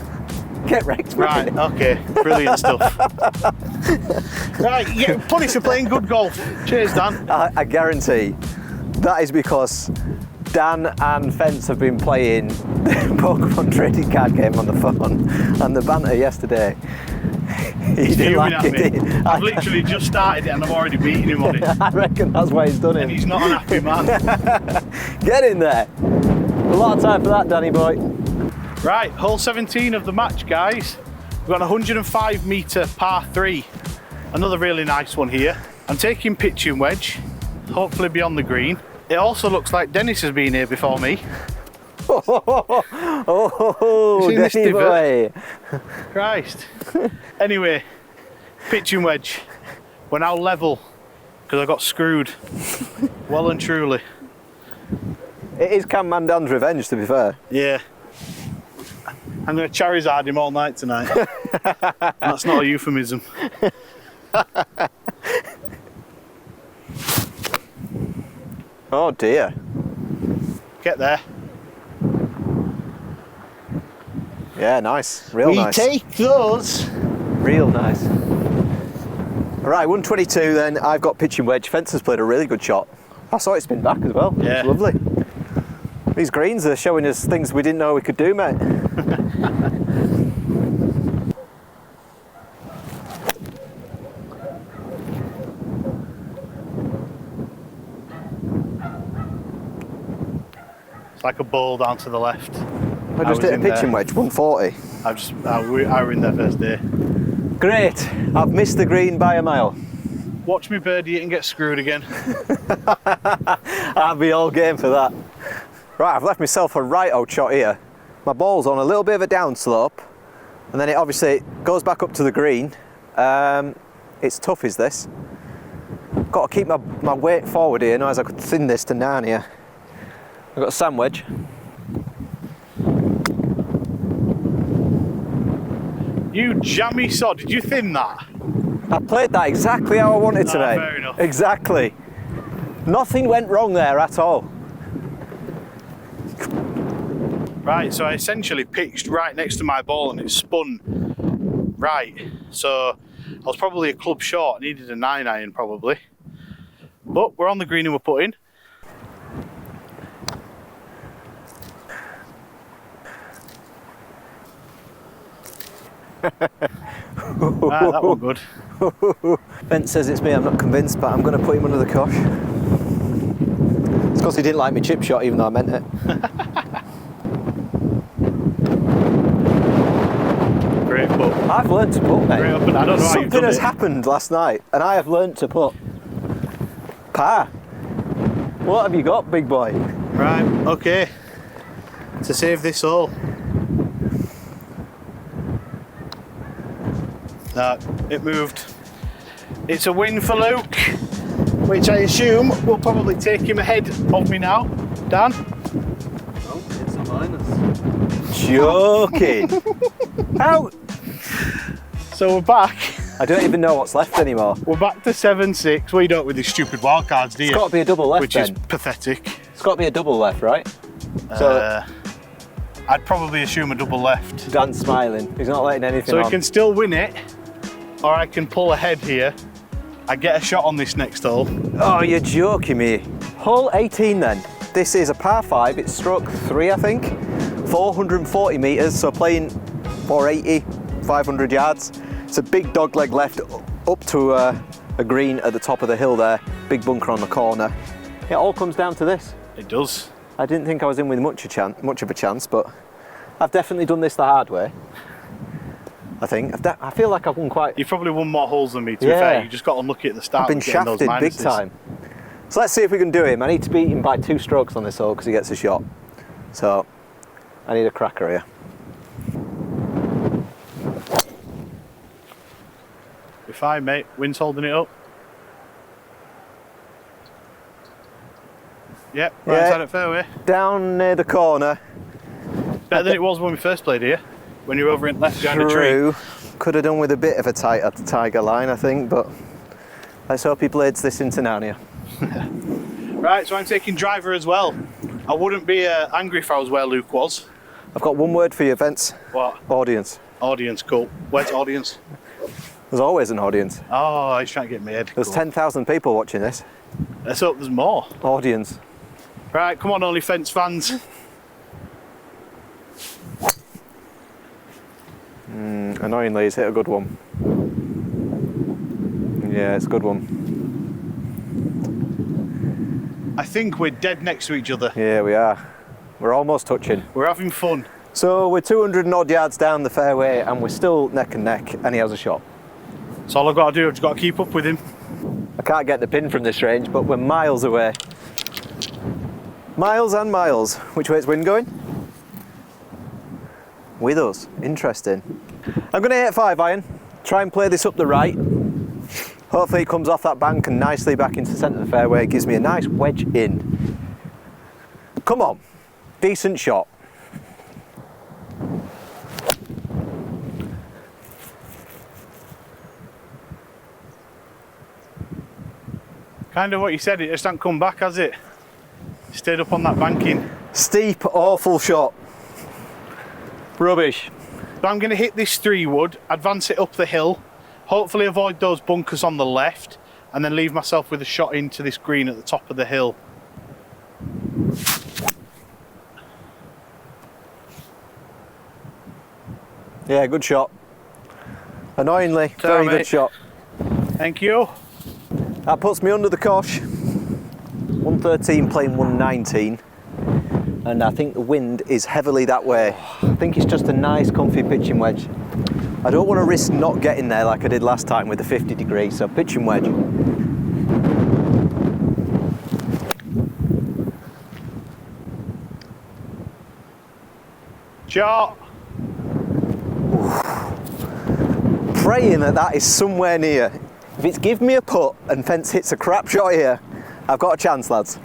Get wrecked. Right, mate. okay, brilliant stuff. Right, you get punished for playing good golf. Cheers, Dan. I guarantee that is because Dan and Fents have been playing the Pokemon trading card game on the phone, and the banter yesterday. He didn't Fuming like at it. me. I've literally just started it and I've already beaten him on it. I reckon that's why he's done And it. he's not an happy man. Get in there. A lot of time for that, Danny boy. Right, hole 17 of the match, guys. We've got a 105 metre par 3. Another really nice one here. I'm taking pitching wedge, hopefully beyond the green. It also looks like Dennis has been here before me. Oh, Seen this Danny boy. Christ. Anyway, pitching wedge. We're now level because I got screwed. Well and truly. It is Cam Mandan's revenge, to be fair. Yeah. I'm going to Charizard him all night tonight. That's not a euphemism. Oh dear. Get there. Yeah, nice. Real nice. take those. Real nice. Right, 122 then. I've got pitching wedge. Fents has played a really good shot. I saw it spin back as well. Yeah. It's lovely. These greens are showing us things we didn't know we could do, mate. It's like a ball down to the left. I just was hit a in pitching there. wedge, 140. I were in there first day. Great. I've missed the green by a mile. Watch me birdie it and get screwed again. I'll be all game for that. Right, I've left myself a right old shot here. My ball's on a little bit of a downslope, and then it obviously goes back up to the green. It's tough, is this? Got to keep my weight forward here, otherwise I could thin this to Narnia. I've got a sand wedge. You jammy sod, did you thin that? I played that exactly how I wanted to, mate. Fair enough. Exactly. Nothing went wrong there at all. Right, so I essentially pitched right next to my ball and it spun right. So I was probably a club short, needed a 9-iron probably. But we're on the green and we're putting. Ah, that one good. Fents says it's me, I'm not convinced, but I'm going to put him under the cosh. It's because he didn't like my chip shot, even though I meant it. I've learnt to putt, mate. Straight up, and I don't know how you've Something done has it. happened last night, and I have learnt to putt. Par. What have you got, big boy? Right, okay. To save this hole. No, it moved. It's a win for Luke, which I assume will probably take him ahead of me now. Dan? Oh, it's a minus. Joking. Out. So we're back. I don't even know what's left anymore. We're back to 7-6. Well, you don't with these stupid wildcards, do you? It's got to be a double left, Which then. is pathetic. It's got to be a double left, right? So I'd probably assume a double left. Dan's smiling. He's not letting anything So on. he can still win it, or I can pull ahead here. I get a shot on this next hole. Oh, you're joking me. Hole 18 then. This is a par 5. It's stroke 3, I think. 440 metres, so playing 480, 500 yards. It's a big dogleg left up to a green at the top of the hill there. Big bunker on the corner. It all comes down to this. It does. I didn't think I was in with much of a chance, but I've definitely done this the hard way. I think. I feel like I've won quite... You've probably won more holes than me, to be Yeah. fair. You just got unlucky at the start. I've been with getting those shafted big minuses. time. So let's see if we can do him. I need to beat him by 2 strokes on this hole because he gets a shot. So I need a cracker here. You're fine, mate. Wind's holding it up. Yep, right Yeah. side at fairway. Down near the corner. Better than it was when we first played here. When you were over in left behind a tree. True. Could have done with a bit of a tighter tiger line, I think, but let's hope he blades this into Narnia. Right, so I'm taking driver as well. I wouldn't be angry if I was where Luke was. I've got one word for you, Fents. What? Audience. Audience, cool. Where's audience? There's always an audience. Oh, he's trying to get me head. There's Cool. 10,000 people watching this. Let's hope there's more. Audience. Right, come on, only Fents fans. Annoyingly, he's hit a good one. Yeah, it's a good one. I think we're dead next to each other. Yeah, we are. We're almost touching. We're having fun. So we're 200 and odd yards down the fairway and we're still neck and neck and he has a shot. That's all I've got to do. I've just got to keep up with him. I can't get the pin from this range, but we're miles away. Miles and miles. Which way's wind going? With us. Interesting. I'm going to hit 5 iron. Try and play this up the right. Hopefully it comes off that bank and nicely back into the centre of the fairway. It gives me a nice wedge in. Come on. Decent shot. Kind of what you said, it just hasn't come back, has it? Stayed up on that banking. Steep, awful shot. Rubbish. So I'm going to hit this 3-wood, advance it up the hill, hopefully avoid those bunkers on the left, and then leave myself with a shot into this green at the top of the hill. Yeah, good shot. Annoyingly, very good mate. shot. Thank you. That puts me under the cosh. 113 playing 119. And I think the wind is heavily that way. I think it's just a nice comfy pitching wedge. I don't want to risk not getting there like I did last time with the 50 degrees, so pitching wedge. Shot. Praying that that is somewhere near. If it's give me a putt and Fents hits a crap shot here, I've got a chance, lads.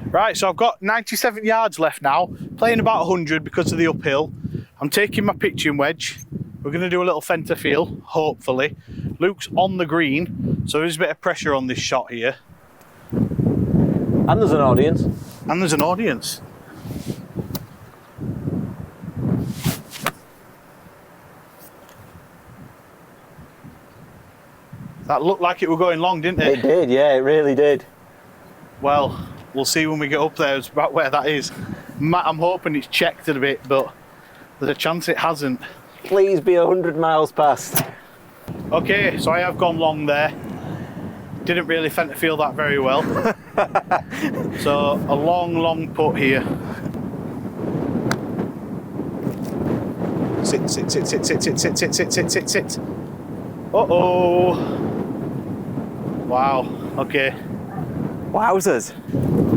Right, so I've got 97 yards left now, playing about 100 because of the uphill. I'm taking my pitching wedge. We're going to do a little centre feel, hopefully. Luke's on the green, so there's a bit of pressure on this shot here. And there's an audience. And there's an audience. That looked like it were going long, didn't it? It did, yeah, it really did. Well, we'll see when we get up there. It's about where that is. I'm hoping it's checked a bit, but there's a chance it hasn't. Please be 100 miles past. Okay, so I have gone long there. Didn't really feel that very well. So a long putt here. Sit, sit, sit, sit, sit, sit, sit, sit, sit, sit, sit, sit. Uh-oh. Wow, okay. Wowzers.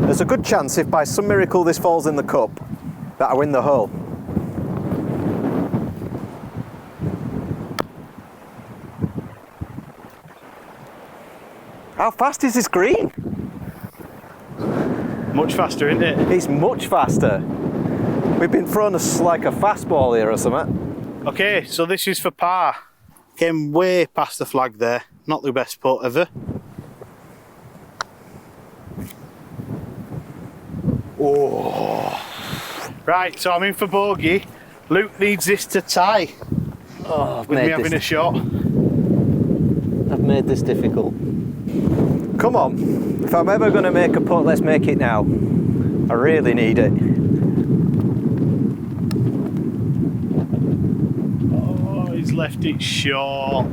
There's a good chance if by some miracle this falls in the cup that I win the hole. How fast is this green? Much faster, isn't it? It's much faster. We've been thrown like a fastball here or something. Okay, so this is for par. Came way past the flag there. Not the best putt ever. Oh. Right, so I'm in for bogey. Luke needs this to tie. Oh, I've with me made having a shot. I've made this difficult. Come on, if I'm ever going to make a putt, let's make it now. I really need it. Oh, he's left it short.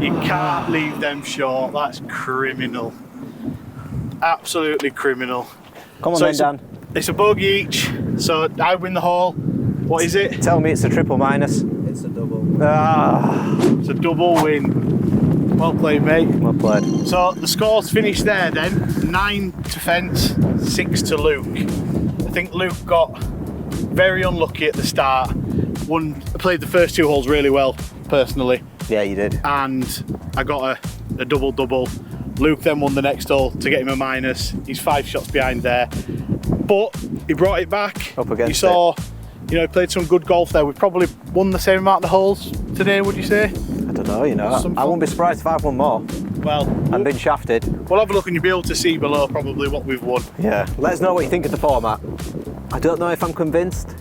You can't leave them short. That's criminal. Absolutely criminal. Come on So then, Dan. It's a bogey each, so I win the hole. What is it? Tell me it's a triple minus. It's a double. Ah, It's a double win. Well played, mate. well played. So the score's finished there then. 9 to Fents, 6 to Luke. I think Luke got very unlucky at the start. Played the first 2 holes really well, personally. Yeah, you did. And I got a double-double. Luke then won the next hole to get him a minus. He's 5 shots behind there. But he brought it back. Up against You saw, he played some good golf there. We've probably won the same amount of holes today, would you say? I don't know, I won't be surprised if I've won more. Well, I've been shafted. we'll have a look and you'll be able to see below probably what we've won. Yeah, let us know what you think of the format. I don't know if I'm convinced,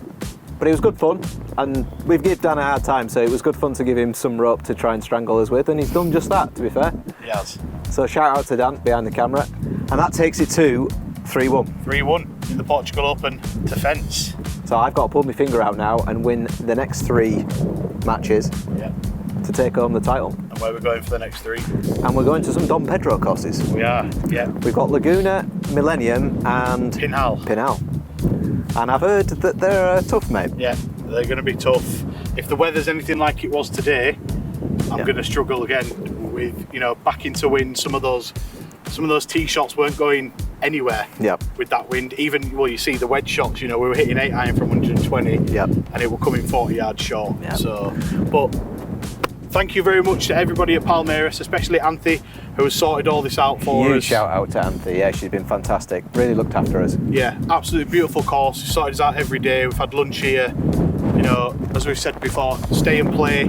but it was good fun. And we've given Dan a hard time, so it was good fun to give him some rope to try and strangle us with, and he's done just that, to be fair. He has. So shout out to Dan behind the camera. And that takes it to 3-1. 3-1 in the Portugal Open to Fents. So I've got to pull my finger out now and win the next 3 matches Yeah. to take home the title. And where we're going for the next 3? And we're going to some Don Pedro courses. We are, yeah. We've got Laguna, Millennium and Pinhal. Pinhal. And I've heard that they're tough, mate. Yeah, they're going to be tough. If the weather's anything like it was today, I'm going to struggle again with, backing to win. Some of those tee shots weren't going anywhere with that wind. Even, well, you see the wedge shots, we were hitting 8 iron from 120 and it were coming 40 yards short. So, but thank you very much to everybody at Palmares, especially Anthony, who has sorted all this out for us. Huge shout out to Anthony, yeah, she's been fantastic. Really looked after us. Yeah, absolutely beautiful course. She sorted us out every day. We've had lunch here. As we've said before, stay and play.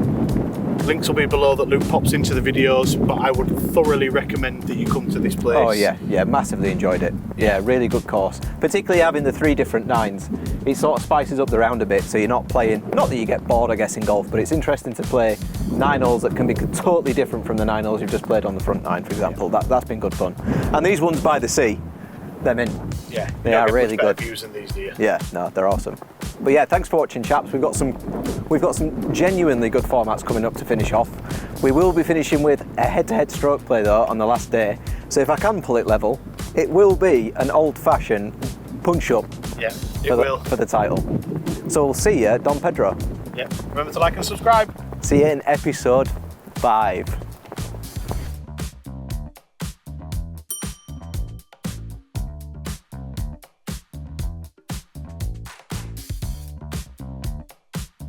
Links will be below that Luke pops into the videos, but I would thoroughly recommend that you come to this place. Oh yeah, massively enjoyed it. Yeah, really good course. Particularly having the 3 different 9s. It sort of spices up the round a bit, so you're not playing, not that you get bored, I guess, in golf, but it's interesting to play 9 holes that can be totally different from the 9 holes you've just played on the front 9, for example. That's been good fun. And these ones by the sea, them in. Yeah, they are really good. Views in these, do you? Yeah, no, they're awesome. But yeah, thanks for watching, chaps. We've got some genuinely good formats coming up to finish off. We will be finishing with a head-to-head stroke play though on the last day. So if I can pull it level, it will be an old-fashioned punch-up. Yeah, it will for the title. So we'll see you, Don Pedro. Yeah, remember to like and subscribe. See you in episode 5.